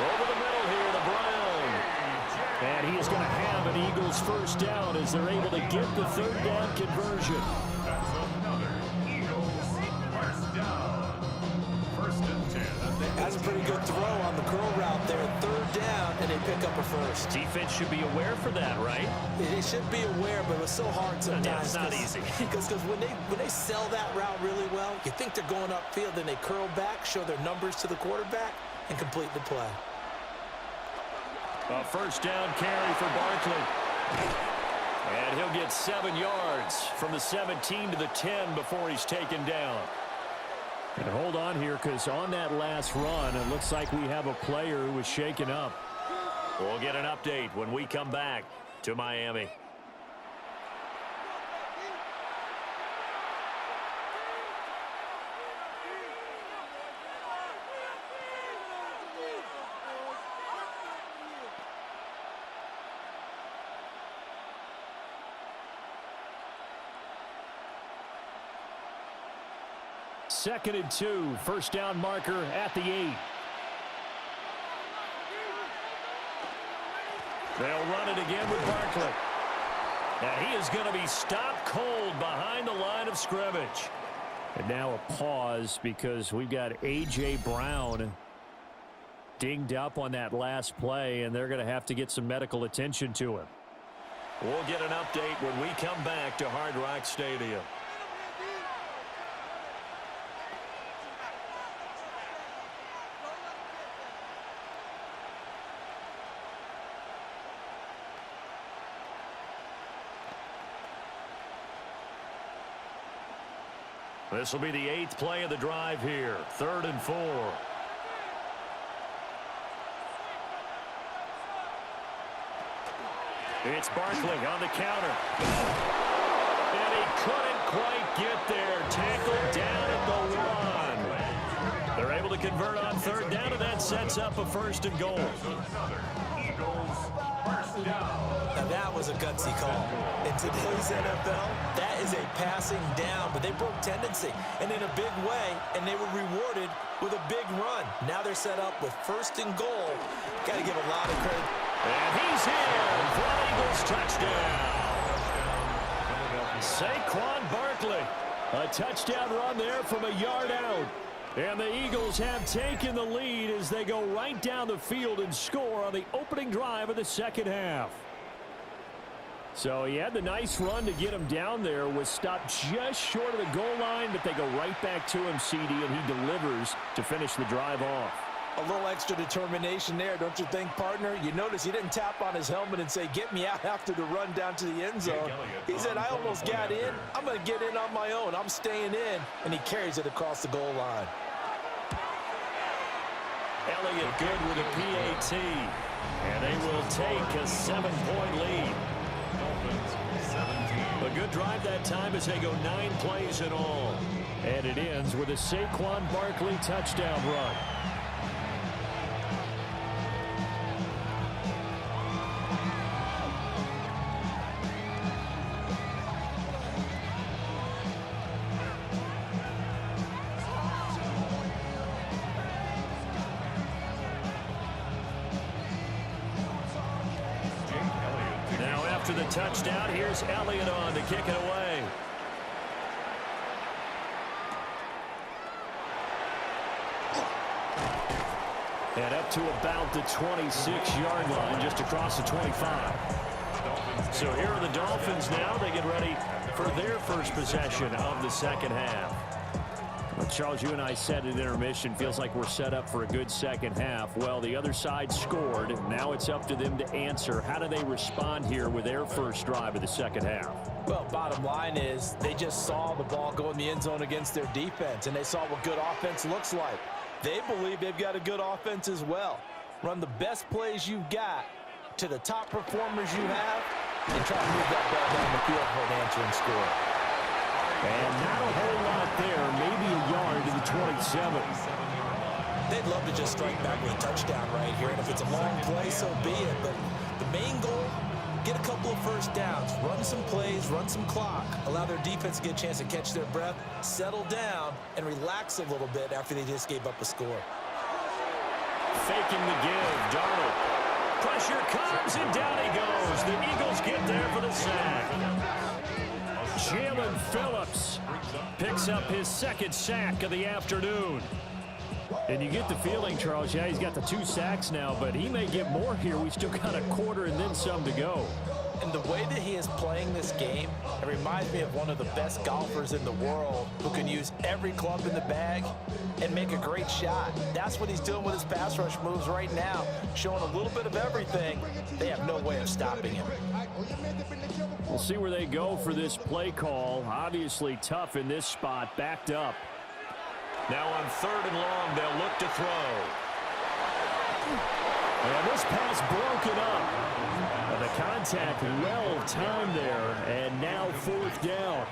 Over the middle here to Brown. And he is going to have an Eagles first down as they're able to get the 3rd down conversion. That's another Eagles first down. 1st and 10. That's a pretty good throw on the curl route there. 3rd down, and they pick up a first. Defense should be aware for that, right? They should be aware, but it's so hard sometimes. Yeah, it's not easy. Because when they sell that route really well, you think they're going upfield, then they curl back, show their numbers to the quarterback, and complete the play. A first down carry for Barkley. And he'll get 7 yards from the 17 to the 10 before he's taken down. And hold on here, because on that last run, it looks like we have a player who was shaken up. We'll get an update when we come back to Miami. Second and 2, first down marker at the 8. They'll run it again with Barkley. And he is going to be stopped cold behind the line of scrimmage. And now a pause because we've got A.J. Brown dinged up on that last play, and they're going to have to get some medical attention to him. We'll get an update when we come back to Hard Rock Stadium. This will be the 8th play of the drive here. 3rd and 4. It's Barkley on the counter. And he couldn't quite get there. Tackled down at the 1. They're able to convert on 3rd down, and that sets up a 1st and goal. Now that was a gutsy call. In today's NFL, that is a passing down, but they broke tendency and in a big way, and they were rewarded with a big run. Now they're set up with 1st and goal. Got to give a lot of credit. And he's in for an Eagles touchdown. Saquon Barkley, a touchdown run there from a yard out. And the Eagles have taken the lead as they go right down the field and score on the opening drive of the 2nd half. So he had the nice run to get him down there, was stopped just short of the goal line, but they go right back to him, CD, and he delivers to finish the drive off. A little extra determination there, don't you think, partner? You notice he didn't tap on his helmet and say, get me out after the run down to the end zone. He said, I almost got in. I'm going to get in on my own. I'm staying in. And he carries it across the goal line. Elliott good with a PAT. And they will take a 7-point lead. A good drive that time as they go 9 plays in all. And it ends with a Saquon Barkley touchdown run. After the touchdown, here's Elliott on to kick it away. And up to about the 26-yard line, just across the 25. So here are the Dolphins now. They get ready for their first possession of the 2nd half. Well, Charles, you and I said at intermission, feels like we're set up for a good 2nd half. Well, the other side scored. Now it's up to them to answer. How do they respond here with their first drive of the 2nd half? Well, bottom line is they just saw the ball go in the end zone against their defense, and they saw what good offense looks like. They believe they've got a good offense as well. Run the best plays you've got to the top performers you have, and try to move that ball down the field for an answering score. And not a whole lot there, maybe a yard to the 27. They'd love to just strike back with a touchdown right here, and if it's a long play, so be it. But the main goal, get a couple of 1st downs, run some plays, run some clock, allow their defense to get a chance to catch their breath, settle down, and relax a little bit after they just gave up a score. Faking the give, Darnold. Pressure comes, and down he goes. The Eagles get there for the sack. Jalen Phillips picks up his 2nd sack of the afternoon. And you get the feeling, Charles, yeah, he's got the 2 sacks now, but he may get more here. We still got a quarter and then some to go. And the way that he is playing this game, it reminds me of one of the best golfers in the world who can use every club in the bag and make a great shot. That's what he's doing with his pass rush moves right now, showing a little bit of everything. They have no way of stopping him. We'll see where they go for this play call. Obviously tough in this spot, backed up. Now on 3rd and long, they'll look to throw. And this pass broken up. And the contact well timed there, and now 4th down.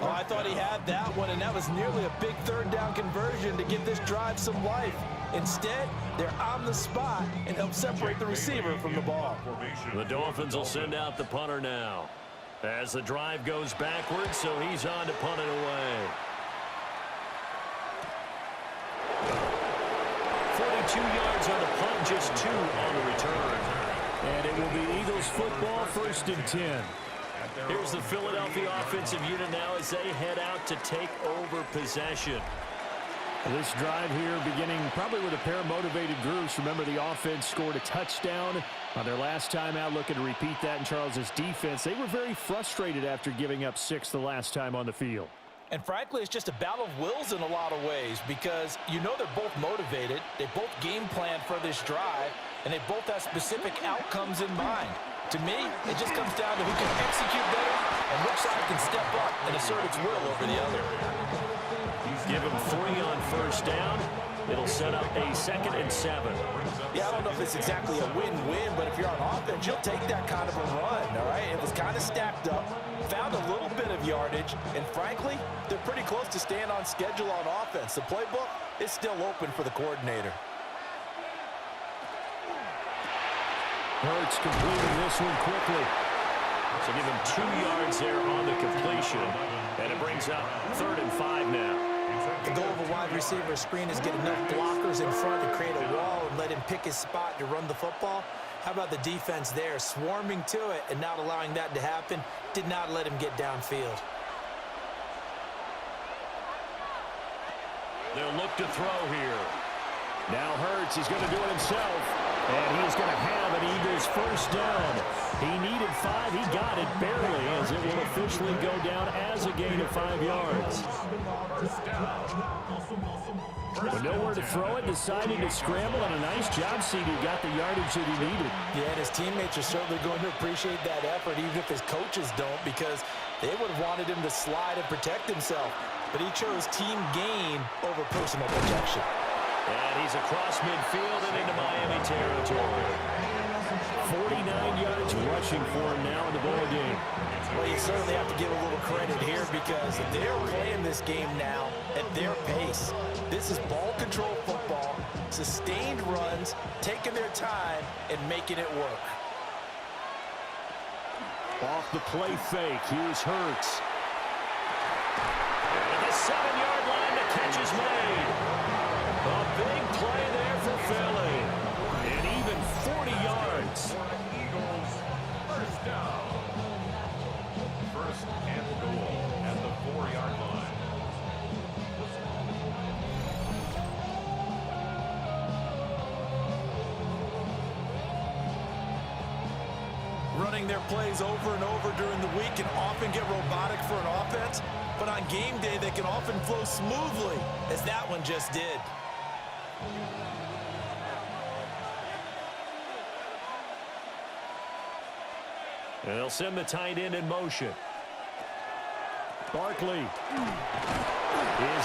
Oh, I thought he had that one, and that was nearly a big 3rd down conversion to give this drive some life. Instead, they're on the spot and help separate the receiver from the ball. The Dolphins will send out the punter now as the drive goes backwards, so he's on to punt it away. 42 yards on the punt, just 2 on the return. And it will be Eagles football, 1st and 10. Here's the Philadelphia offensive unit now as they head out to take over possession. This drive here beginning probably with a pair of motivated groups. Remember, the offense scored a touchdown on their last time out, looking to repeat that in Charles's defense. They were very frustrated after giving up 6 the last time on the field. And frankly, it's just a battle of wills in a lot of ways because you know they're both motivated. They both game plan for this drive, and they both have specific outcomes in mind. To me, it just comes down to who can execute better and which side can step up and assert its will over the other. Give him 3 on first down. It'll set up a 2nd and 7. Yeah, I don't know if it's exactly a win-win, but if you're on offense, you'll take that kind of a run, all right? It was kind of stacked up, found a little bit of yardage, and frankly, they're pretty close to staying on schedule on offense. The playbook is still open for the coordinator. Hurts completing this one quickly. So give him 2 yards there on the completion, and it brings up 3rd and 5 now. The goal of a wide receiver screen is get enough blockers in front to create a wall and let him pick his spot to run the football. How about the defense there, swarming to it and not allowing that to happen? Did not let him get downfield. They'll look to throw here. Now Hurts, he's going to do it himself, and he's going to have an Eagles first down. He needed 5. He got it barely, as it will officially go down as a gain of 5 yards. With nowhere to throw it, decided to scramble, and a nice job, CD. Got the yardage that he needed. Yeah, and his teammates are certainly going to appreciate that effort, even if his coaches don't, because they would have wanted him to slide and protect himself. But he chose team gain over personal protection. And he's across midfield and into Miami territory. 49 yards rushing for him now in the ball game. Well, you certainly have to give a little credit here because they're playing this game now at their pace. This is ball control football, sustained runs, taking their time, and making it work. Off the play fake, here's Hurts. At the 7-yard line, the catch is made. A big play there for Philly. And even 40 yards. Eagles first down. First and goal at the 4-yard line. Running their plays over and over during the week can often get robotic for an offense, but on game day they can often flow smoothly, as that one just did. And they'll send the tight end in motion. Barkley is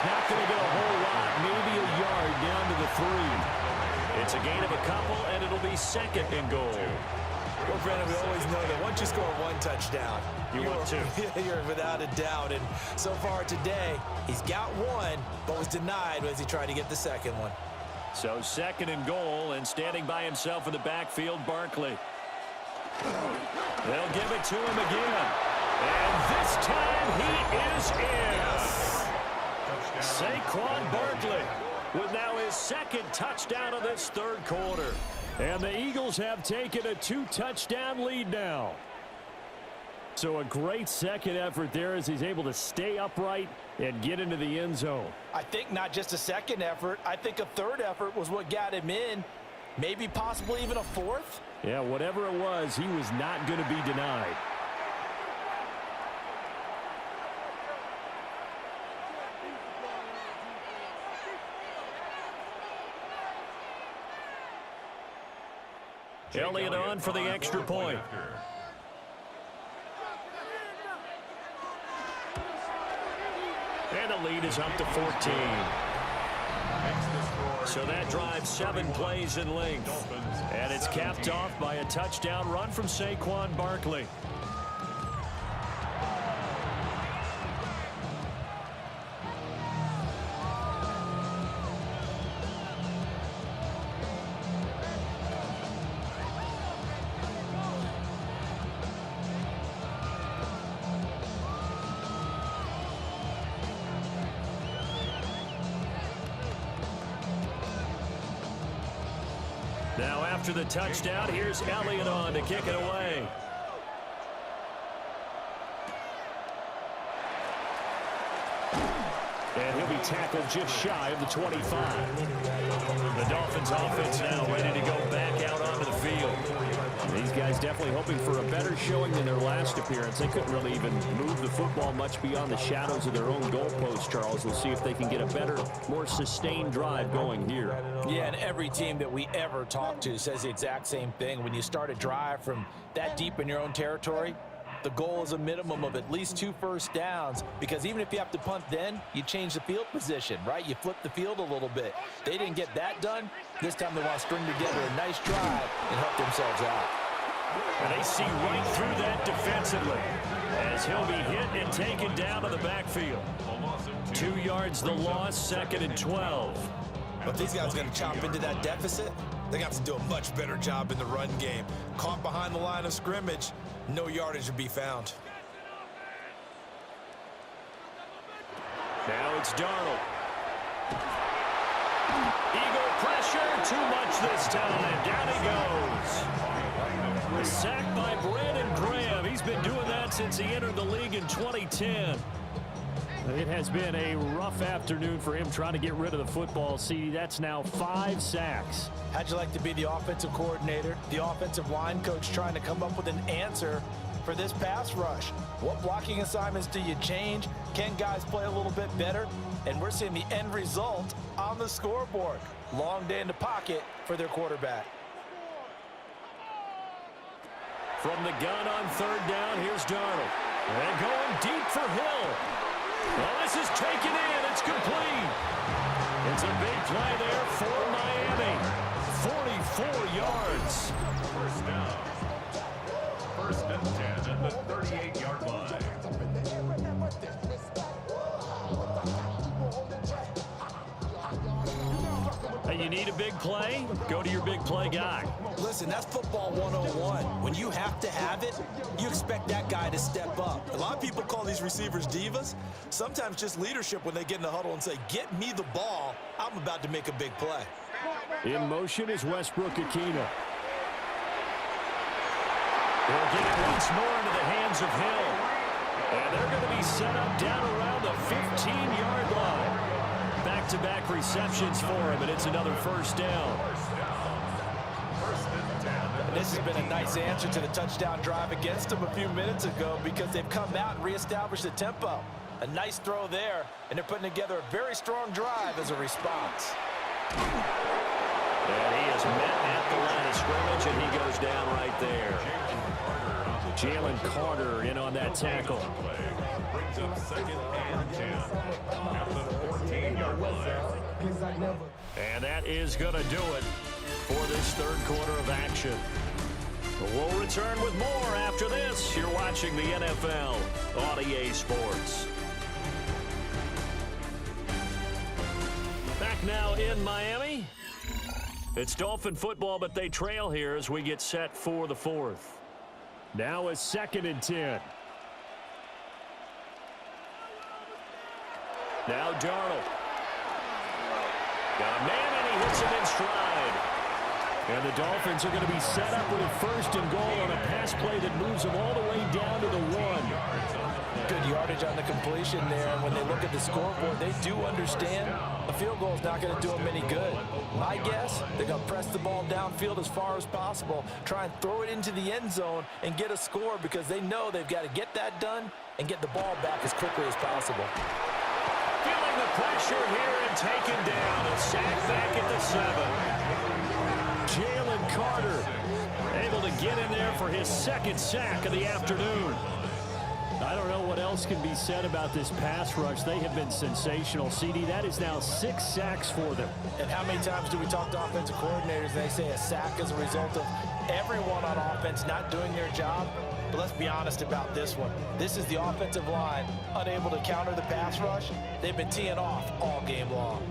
not going to get a whole lot, maybe a yard down to the 3. It's a gain of a couple, and it'll be 2nd and goal. Well, Brandon, we always know that once you score 1 touchdown, You want 2. You're without a doubt. And so far today, he's got 1, but was denied as he tried to get the 2nd one. So 2nd and goal, and standing by himself in the backfield, Barkley. They'll give it to him again. And this time he is in. Saquon Barkley with now his 2nd touchdown of this 3rd quarter. And the Eagles have taken a 2-touchdown lead now. So a great second effort there as he's able to stay upright and get into the end zone. I think not just a second effort. I think a 3rd effort was what got him in. Maybe possibly even a 4th. Yeah, whatever it was, he was not going to be denied. Elliott on for the extra point. And the lead is up to 14. So that drives 7 plays in length. And it's capped off by a touchdown run from Saquon Barkley. Now after the touchdown, here's Elliott on to kick it away. And he'll be tackled just shy of the 25. The Dolphins offense now ready to go back out onto the field. These guys definitely hoping for a better showing than their last appearance. They couldn't really even move the football much beyond the shadows of their own goalpost, Charles. We'll see if they can get a better, more sustained drive going here. Yeah, and every team that we ever talk to says the exact same thing. When you start a drive from that deep in your own territory, the goal is a minimum of at least 2 first downs, because even if you have to punt then, you change the field position, right? You flip the field a little bit. They didn't get that done. This time they want to string together a nice drive and help themselves out. And they see right through that defensively as he'll be hit and taken down to the backfield. 2 yards the loss, 2nd and 12. But these guys are going to chop into that deficit. They got to do a much better job in the run game. Caught behind the line of scrimmage, no yardage to be found. Now it's Darnold. Eagle pressure, too much this time. Down he goes. Sacked by Brandon Graham. He's been doing that since he entered the league in 2010. It has been a rough afternoon for him trying to get rid of the football. See, that's now 5 sacks. How'd you like to be the offensive coordinator, the offensive line coach, trying to come up with an answer for this pass rush? What blocking assignments do you change? Can guys play a little bit better? And we're seeing the end result on the scoreboard. Long day in the pocket for their quarterback. From the gun on 3rd down, here's Darnold. And going deep for Hill. Well, this is taken in. It's complete. It's a big play there for Miami. 44 yards. First down. 1st and 10 at the 38-yard line. Hey, you need a big play? Go to your big play guy. Listen, that's football 101. When you have to have it, you expect that guy to step up. A lot of people call these receivers divas. Sometimes just leadership when they get in the huddle and say, get me the ball. I'm about to make a big play. In motion is Westbrook-Ikhine. They'll get it once more into the hands of Hill. And they're going to be set up down around the 15-yard line. Back-to-back receptions for him, and it's another 1st down. This has been a nice answer to the touchdown drive against them a few minutes ago, because they've come out and reestablished the tempo. A nice throw there, and they're putting together a very strong drive as a response. And he is met at the line of scrimmage, and he goes down right there. Jalen Carter in on that tackle. Brings up 2nd and 10 at the 14-yard line. And that is going to do it for this 3rd quarter of action. We'll return with more after this. You're watching the NFL on EA Sports. Back now in Miami. It's Dolphin football, but they trail here as we get set for the 4th. Now is 2nd and 10. Now Darnold. Got a man, and he hits him in stride. And the Dolphins are going to be set up with a 1st and goal on a pass play that moves them all the way down to the 1. Good yardage on the completion there, and when they look at the scoreboard, they do understand a field goal is not going to do them any good. My guess, they're going to press the ball downfield as far as possible, try and throw it into the end zone and get a score, because they know they've got to get that done and get the ball back as quickly as possible. Feeling the pressure here and taken down. A sack back at the 7. Jalen Carter able to get in there for his 2nd sack of the afternoon. I don't know what else can be said about this pass rush. They have been sensational. CD, that is now 6 sacks for them. And how many times do we talk to offensive coordinators and they say a sack is a result of everyone on offense not doing their job? But let's be honest about this one. This is the offensive line unable to counter the pass rush. They've been teeing off all game long.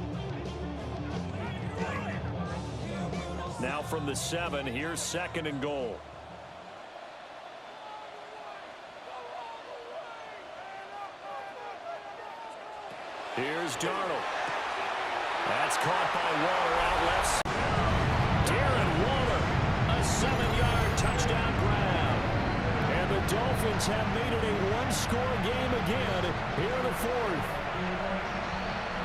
Now from the 7, here's 2nd and goal. Here's Darnold. That's caught by Waller out left. Darren Waller, a 7-yard touchdown grab. And the Dolphins have made it a 1-score game again here in the 4th.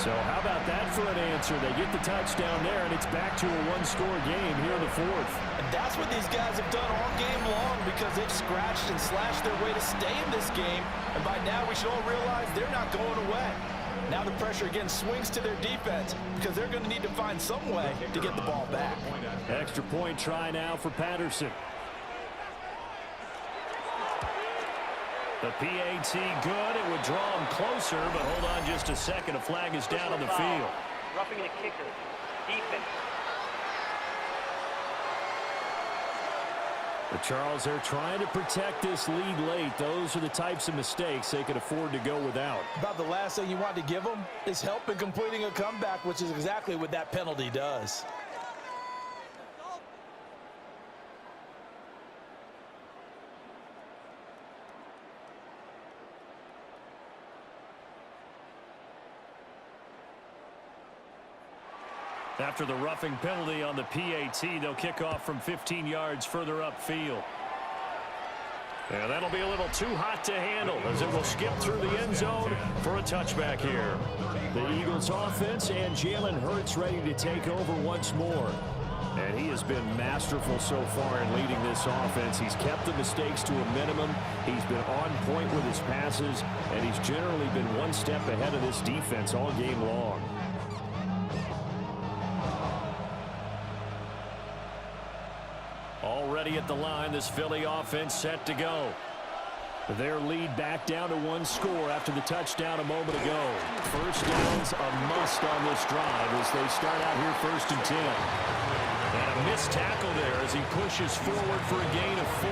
So how about that for an answer? They get the touchdown there, and it's back to a one-score game here in the fourth. And that's what these guys have done all game long because they've scratched and slashed their way to stay in this game. And by now, we should all realize they're not going away. Now the pressure again swings to their defense because they're going to need to find some way to get the ball back. Extra point try now for Patterson. The PAT good. It would draw him closer, but hold on just a second. A flag is down on the field. Roughing the kicker. Defense. But Charles, they're trying to protect this lead late. Those are the types of mistakes they could afford to go without. About the last thing you want to give them is help in completing a comeback, which is exactly what that penalty does. After the roughing penalty on the PAT, they'll kick off from 15 yards further upfield. And that'll be a little too hot to handle as it will skip through the end zone for a touchback here. The Eagles offense and Jalen Hurts ready to take over once more. And he has been masterful so far in leading this offense. He's kept the mistakes to a minimum. He's been on point with his passes, and he's generally been one step ahead of this defense all game long. Already at the line, this Philly offense set to go. Their lead back down to one score after the touchdown a moment ago. First down's a must on this drive as they start out here 1st and 10. And a missed tackle there as he pushes forward for a gain of 4.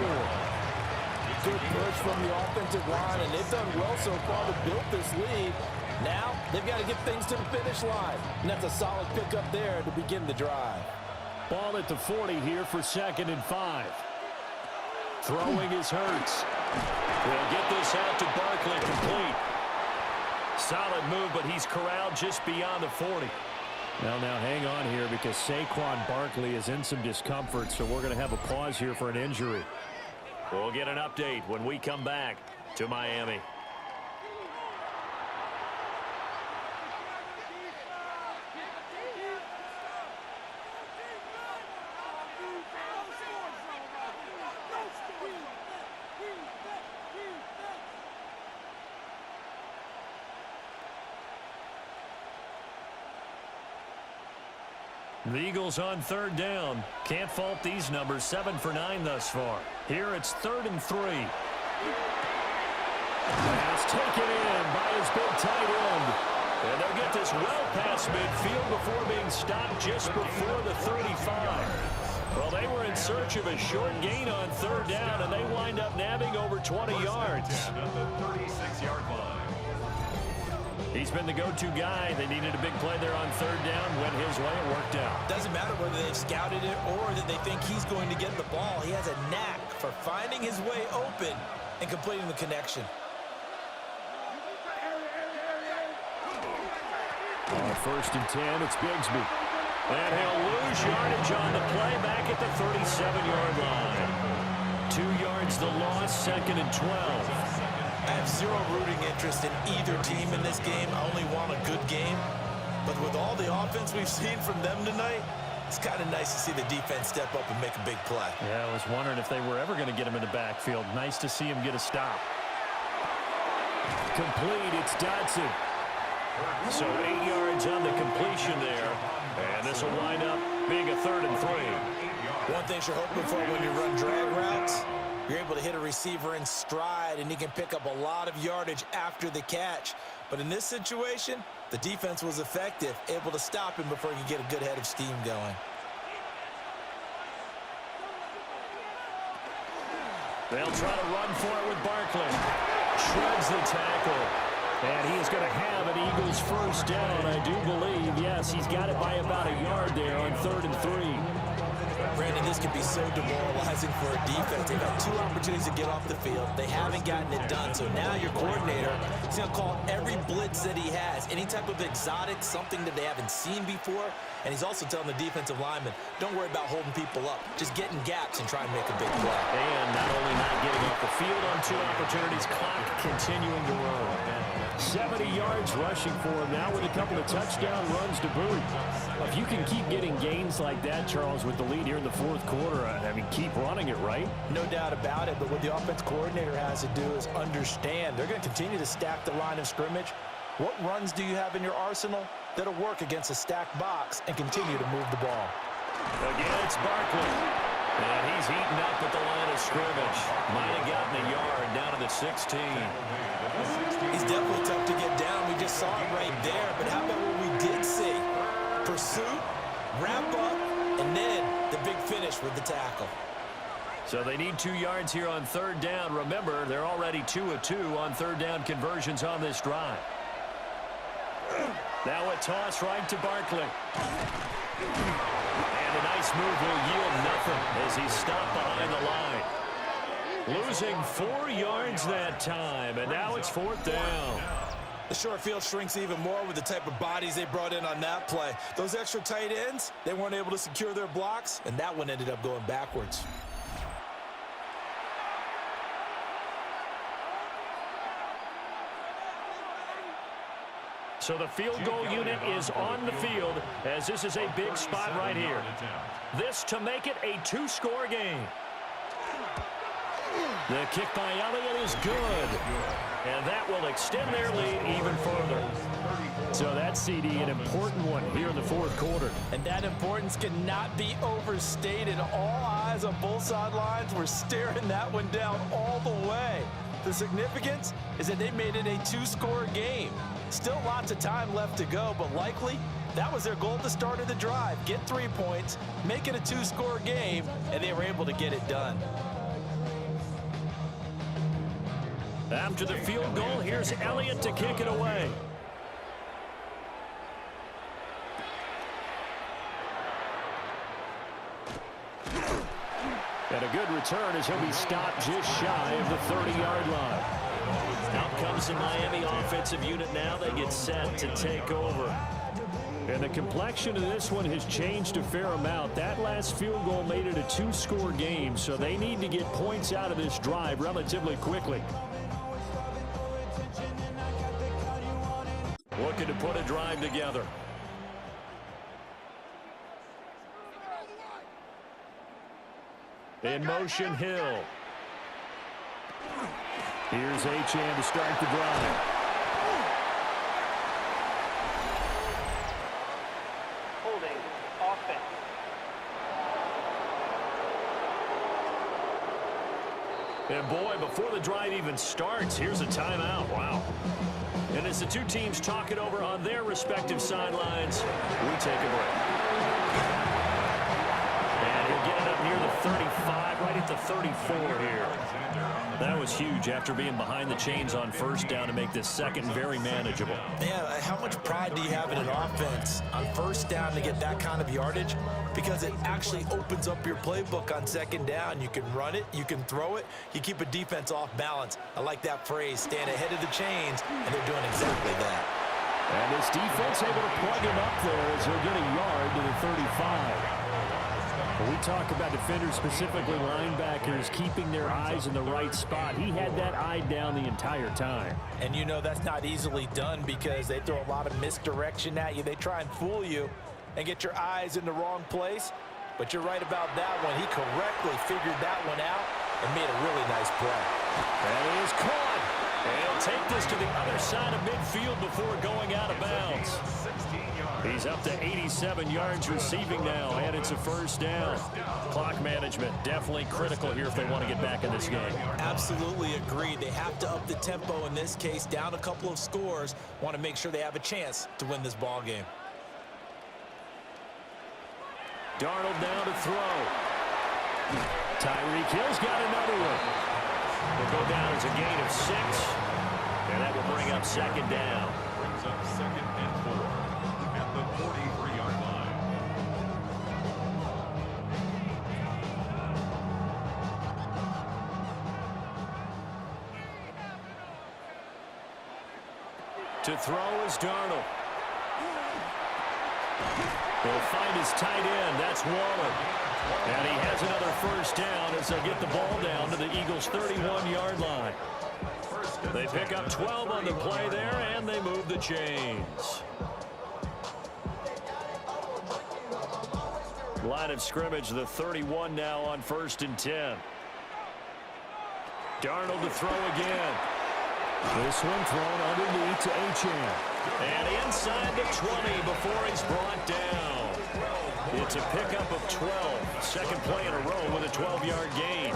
Good push from the offensive line, and they've done well so far to build this lead. Now they've got to get things to the finish line. And that's a solid pickup there to begin the drive. Ball at the 40 here for 2nd and 5. Throwing is Hurts. They'll get this out to Barkley complete. Solid move, but he's corralled just beyond the 40. Now hang on here because Saquon Barkley is in some discomfort, so we're going to have a pause here for an injury. We'll get an update when we come back to Miami. The Eagles on 3rd down. Can't fault these numbers. 7 for 9 thus far. Here it's 3rd and 3. Pass taken in by his big tight end. And they'll get this well past midfield before being stopped just before the 35. Well, they were in search of a short gain on 3rd down, and they wind up nabbing over 20 yards. At the 36-yard line. He's been the go-to guy. They needed a big play there on 3rd down. Went his way. It worked out. Doesn't matter whether they've scouted it or that they think he's going to get the ball. He has a knack for finding his way open and completing the connection. On 1st and 10, it's Bigsby. And he'll lose yardage on the play back at the 37-yard line. 2 yards the loss, 2nd and 12. I have zero rooting interest in either team in this game. I only want a good game. But with all the offense we've seen from them tonight, it's kind of nice to see the defense step up and make a big play. Yeah, I was wondering if they were ever going to get him in the backfield. Nice to see him get a stop. Complete, it's Dodson. So 8 yards on the completion there. And this will wind up being a 3rd and 3. One thing you're hoping for when you run drag routes, you're able to hit a receiver in stride, and he can pick up a lot of yardage after the catch. But in this situation, the defense was effective, able to stop him before he could get a good head of steam going. They'll try to run for it with Barkley. Shreds the tackle. And he is going to have an Eagles 1st down, I do believe. Yes, he's got it by about a yard there on 3rd and 3. Brandon, this can be so demoralizing for a defense. They've had 2 opportunities to get off the field. They haven't gotten it done. So now your coordinator is going to call every blitz that he has, any type of exotic, something that they haven't seen before. And he's also telling the defensive lineman, don't worry about holding people up. Just get in gaps and try and make a big play. And not only not getting off the field on 2 opportunities, clock continuing to run. 70 yards rushing for him now with a couple of touchdown runs to boot. If you can keep getting gains like that, Charles, with the lead here in the fourth quarter, I mean, keep running it, right? No doubt about it, but what the offense coordinator has to do is understand they're going to continue to stack the line of scrimmage. What runs do you have in your arsenal that'll work against a stacked box and continue to move the ball? Again, it's Barkley. And he's heating up at the line of scrimmage. Might have gotten a yard down to the 16. He's definitely tough to get down. We just saw it right there. But how about what we did see? Pursuit, wrap up, and then the big finish with the tackle. So they need 2 yards here on third down. Remember, they're already 2 of 2 on third down conversions on this drive. Now a toss right to Barkley. And a nice move will yield nothing as he's stopped behind the line. Losing 4 yards that time, and now it's fourth down. The short field shrinks even more with the type of bodies they brought in on that play. Those extra tight ends, they weren't able to secure their blocks, and that one ended up going backwards. So the field goal unit is on the field as this is a big spot right here. This to make it a 2-score game. The kick by Elliott is good. And that will extend their lead even further. So that's, CD, an important one here in the fourth quarter. And that importance cannot be overstated. All eyes on both sidelines were staring that one down all the way. The significance is that they made it a 2-score game. Still lots of time left to go, but likely that was their goal at the start of the drive. Get 3 points, make it a 2-score game, and they were able to get it done. After the field goal, here's Elliott to kick it away. And a good return as he'll be stopped just shy of the 30-yard line. Out comes the Miami offensive unit now. They get set to take over. And the complexion of this one has changed a fair amount. That last field goal made it a 2-score game, so they need to get points out of this drive relatively quickly. Looking to put a drive together. In motion, Hill. Here's Achane to start the drive. Holding offense. And boy, before the drive even starts, here's a timeout. Wow. And as the two teams talk it over on their respective sidelines, we take a break. And he'll get it up near the 35, right at the 34 here. That was huge after being behind the chains on first down to make this second very manageable. Yeah, how much pride do you have in an offense on first down to get that kind of yardage? Because it actually opens up your playbook on second down. You can run it, you can throw it, you keep a defense off balance. I like that phrase, stand ahead of the chains, and they're doing exactly that. And this defense able to plug him up there as he'll get a yard to the 35. When we talk about defenders, specifically linebackers, keeping their eyes in the right spot, he had that eye down the entire time. And you know that's not easily done because they throw a lot of misdirection at you. They try and fool you and get your eyes in the wrong place. But you're right about that one. He correctly figured that one out and made a really nice play. And he is caught. And he'll take this to the other side of midfield before going out of bounds. He's up to 87 yards receiving now, and it's a first down. Clock management definitely critical here if they want to get back in this game. Absolutely agreed. They have to up the tempo in this case, down a couple of scores. Want to make sure they have a chance to win this ball game. Darnold down to throw. Tyreek Hill's got another one. Will go down as a gain of 6, and that will bring up second down. Brings up 2nd and 4 at the 43-yard line. To throw is Darnold. He'll find his tight end. That's Waller. And he has another first down as they'll get the ball down to the Eagles' 31-yard line. First They pick up 12 on the play there, and they move the chains. Line of scrimmage, the 31 now on 1st and 10. Darnold to throw again. This one thrown underneath to Achane. And inside the 20 before he's brought down. It's a pickup of 12. Second play in a row with a 12-yard gain.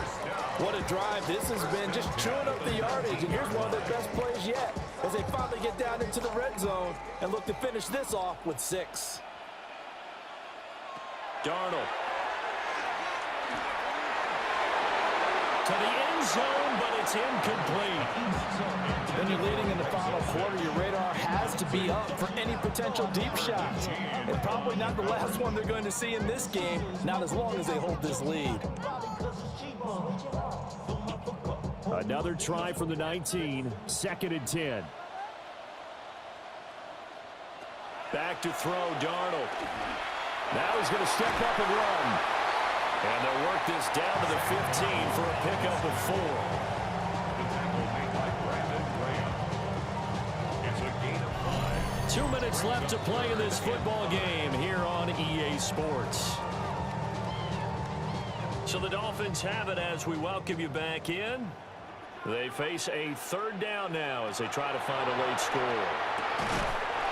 What a drive this has been, just chewing up the yardage. And here's one of their best plays yet as they finally get down into the red zone and look to finish this off with 6. Darnold. To the end zone, but it's incomplete. When you're leading in the final quarter, your radar has to be up for any potential deep shots. And probably not the last one they're going to see in this game, not as long as they hold this lead. Another try from the 19, 2nd and 10. Back to throw, Darnold. Now he's going to step up and run. And they'll work this down to the 15 for a pickup of 4. It's a gain of 5. 2 minutes left to play in this football game here on EA Sports. So the Dolphins have it as we welcome you back in. They face a 3rd down now as they try to find a late score.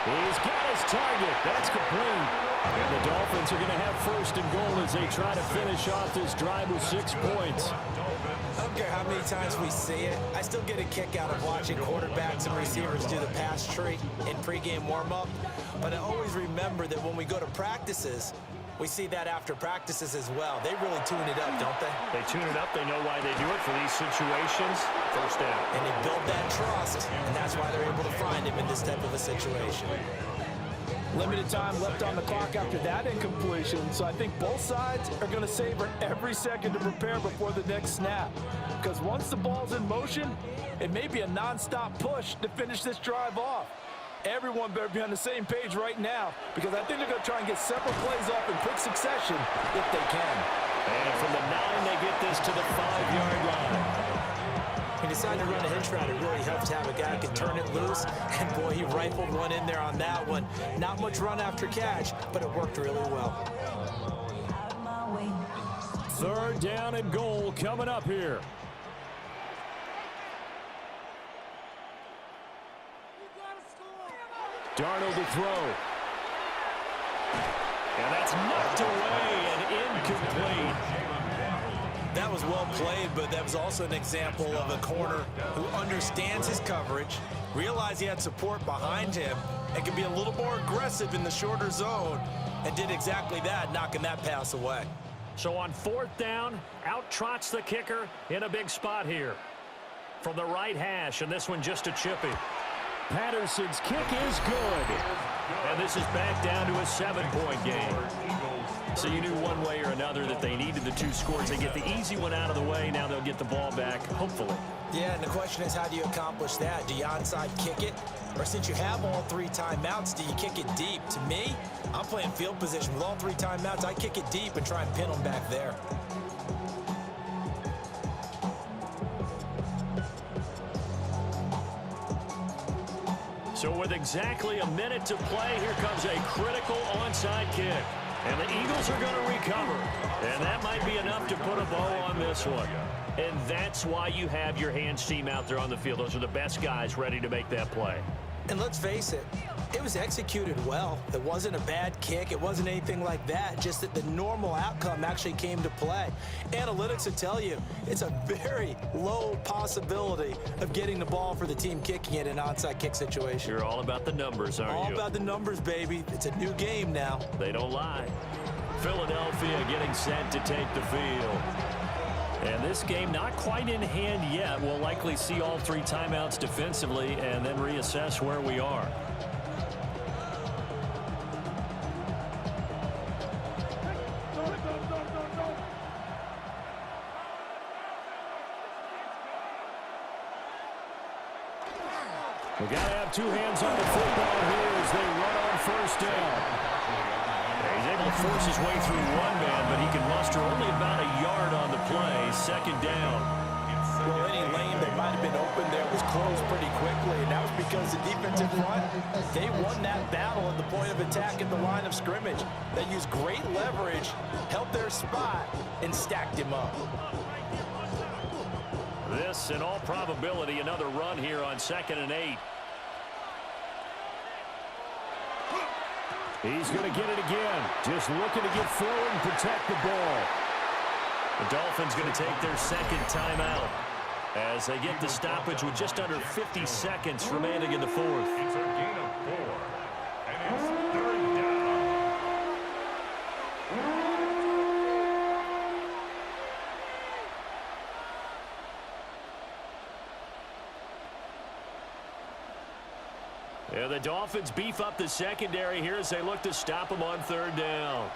He's got his target. That's complete. And the Dolphins are going to have 1st and goal as they try to finish off this drive with 6 points. I don't care how many times we see it. I still get a kick out of watching quarterbacks and receivers do the pass tree in pregame warm-up. But I always remember that when we go to practices, we see that after practices as well. They really tune it up, don't they? They tune it up. They know why they do it for these situations. 1st down. And they build that trust, and that's why they're able to find him in this type of a situation. Limited time left on the clock after that incompletion, so I think both sides are going to savor every second to prepare before the next snap. Because once the ball's in motion, it may be a non-stop push to finish this drive off. Everyone better be on the same page right now, because I think they're going to try and get several plays off in quick succession if they can. And from the 9, they get this to the 5-yard line. He decided to run a hitch route. It really helps to have a guy who can turn it loose. And, boy, he rifled one in there on that one. Not much run after catch, but it worked really well. 3rd down and goal coming up here. Darnold to throw. And that's knocked away and incomplete. That was well played, but that was also an example of a corner who understands his coverage, realized he had support behind him, and can be a little more aggressive in the shorter zone, and did exactly that, knocking that pass away. So on 4th down, out trots the kicker in a big spot here. From the right hash, and this one just a chippy. Patterson's kick is good. And this is back down to a 7-point game. So you knew one way or another that they needed the 2 scores. They get the easy one out of the way. Now they'll get the ball back, hopefully. Yeah, and the question is, how do you accomplish that? Do you onside kick it? Or since you have all 3 timeouts, do you kick it deep? To me, I'm playing field position with all 3 timeouts. I kick it deep and try and pin them back there. So with exactly a minute to play, here comes a critical onside kick. And the Eagles are going to recover. And that might be enough to put a bow on this one. And that's why you have your hands team out there on the field. Those are the best guys ready to make that play. And let's face it, it was executed well. It wasn't a bad kick. It wasn't anything like that. Just that the normal outcome actually came to play. Analytics will tell you it's a very low possibility of getting the ball for the team kicking it in an onside kick situation. You're all about the numbers, aren't you? All about the numbers, baby. It's a new game now. They don't lie. Philadelphia getting set to take the field. And this game not quite in hand yet. We'll likely see all 3 timeouts defensively and then reassess where we are. We got to have 2 hands on the football here as they run on 1st down. He's able to force his way through 1 man, but he can muster only about a yard on the play. 2nd down. Well, any lane that might have been open there was closed pretty quickly, and that was because the defensive front, they won that battle at the point of attack at the line of scrimmage. They used great leverage, held their spot, and stacked him up. This, in all probability, another run here on 2nd and 8. He's going to get it again. Just looking to get forward and protect the ball. The Dolphins going to take their second timeout as they get the stoppage with just under 50 seconds remaining in the fourth. It's a gain of 4, and it's 3rd down. Yeah, the Dolphins beef up the secondary here as they look to stop them on 3rd down.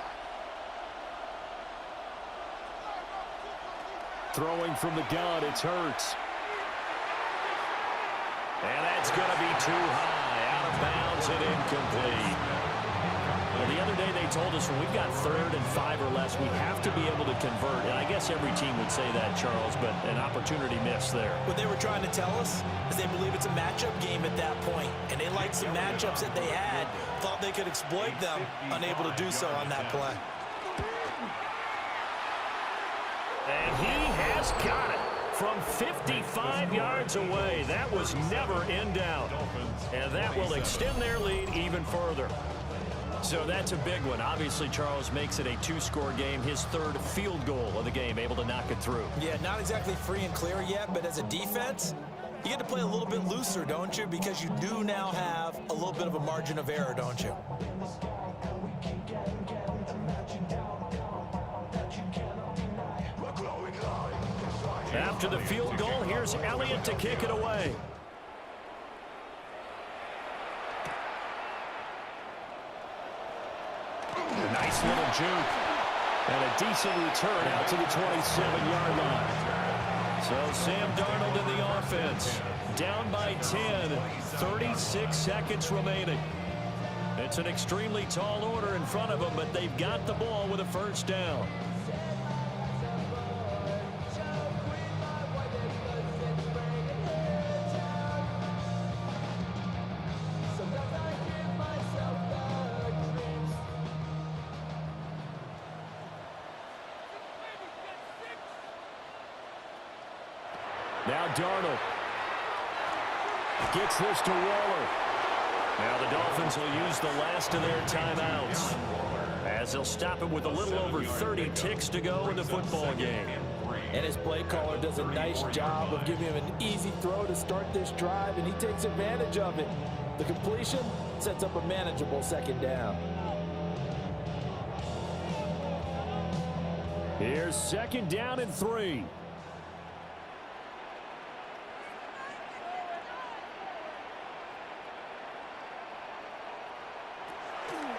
Throwing from the gun, it's Hurts. And that's going to be too high, out of bounds and incomplete. Well, the other day they told us when we've got 3rd and 5 or less, we have to be able to convert. And I guess every team would say that, Charles, but an opportunity missed there. What they were trying to tell us is they believe it's a matchup game at that point, and they liked some matchups that they had, thought they could exploit them, unable to do so on that play. And he has got it from 55 yards away. That was never in doubt. And that will extend their lead even further. So that's a big one. Obviously, Charles makes it a 2-score game. His 3rd field goal of the game, able to knock it through. Yeah, not exactly free and clear yet, but as a defense, you get to play a little bit looser, don't you? Because you do now have a little bit of a margin of error, don't you? After the field goal, here's Elliott to kick it away. A nice little juke. And a decent return out to the 27-yard line. So Sam Darnold in the offense. Down by 10. 36 seconds remaining. It's an extremely tall order in front of them, but they've got the ball with a 1st down. Now Darnold gets this to Waller. Now the Dolphins will use the last of their timeouts as they'll stop it with a little over 30 ticks to go in the football game. And his play caller does a nice job of giving him an easy throw to start this drive, and he takes advantage of it. The completion sets up a manageable 2nd down. Here's 2nd down and 3.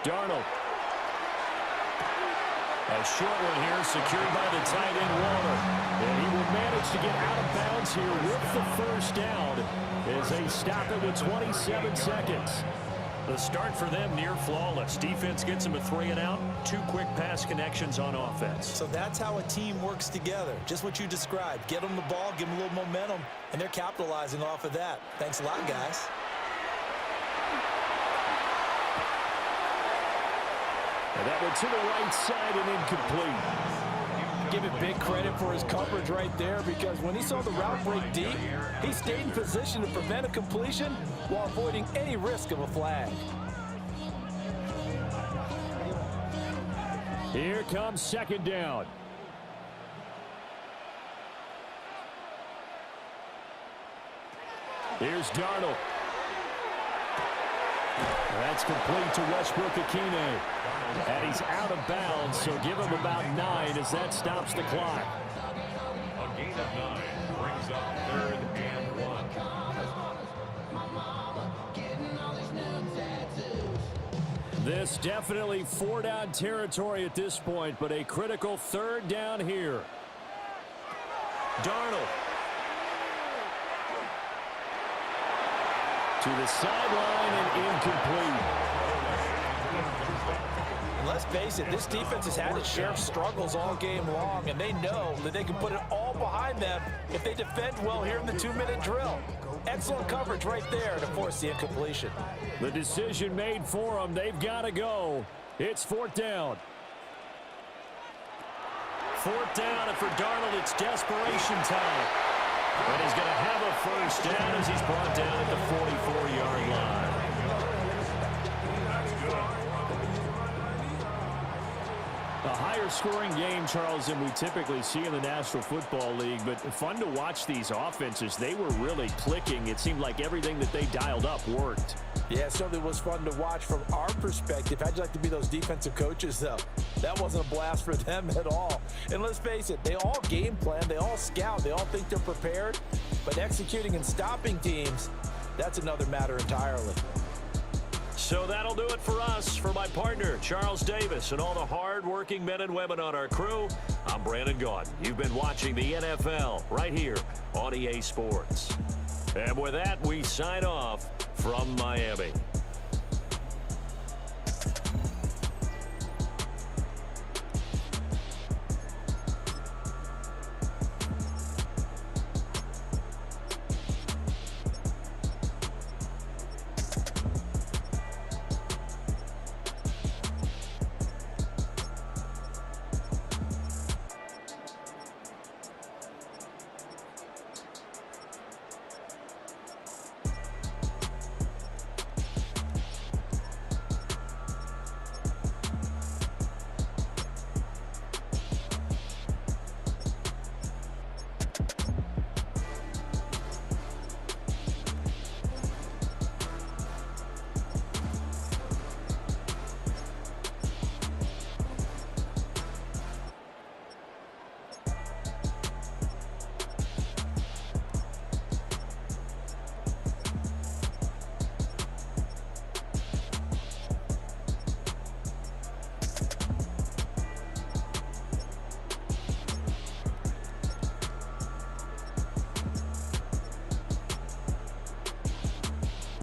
Darnold. A short one here, secured by the tight end Waller. And he will manage to get out of bounds here with the 1st down as they stop it with 27 seconds. The start for them near flawless. Defense gets them a 3 and out. 2 quick pass connections on offense. So that's how a team works together. Just what you described. Get them the ball, give them a little momentum, and they're capitalizing off of that. Thanks a lot, guys. And that went to the right side and incomplete. Give it big credit for his coverage right there, because when he saw the route break deep, he stayed in position to prevent a completion while avoiding any risk of a flag. Here comes 2nd down. Here's Darnold. That's complete to Westbrook-Ikhine. And he's out of bounds, so give him about 9 as that stops the clock. A gain of 9 brings up 3rd and 1. This definitely 4-down territory at this point, but a critical 3rd down here. Darnold. To the sideline and incomplete. And let's face it, this defense has had its share of struggles all game long, and they know that they can put it all behind them if they defend well here in the 2-minute drill. Excellent coverage right there to force the incompletion. The decision made for them. They've got to go. It's 4th down. 4th down, and for Darnold, it's desperation time. And he's going to have a first down as he's brought down at the 44-yard line. A higher-scoring game, Charles, than we typically see in the National Football League, but fun to watch these offenses. They were really clicking. It seemed like everything that they dialed up worked. Yeah, it certainly was fun to watch from our perspective. How'd you like to be those defensive coaches, though? That wasn't a blast for them at all. And let's face it, they all game plan, they all scout, they all think they're prepared, but executing and stopping teams, that's another matter entirely. So that'll do it for us. For my partner, Charles Davis, and all the hard-working men and women on our crew, I'm Brandon Gaudin. You've been watching the NFL right here on EA Sports. And with that, we sign off from Miami.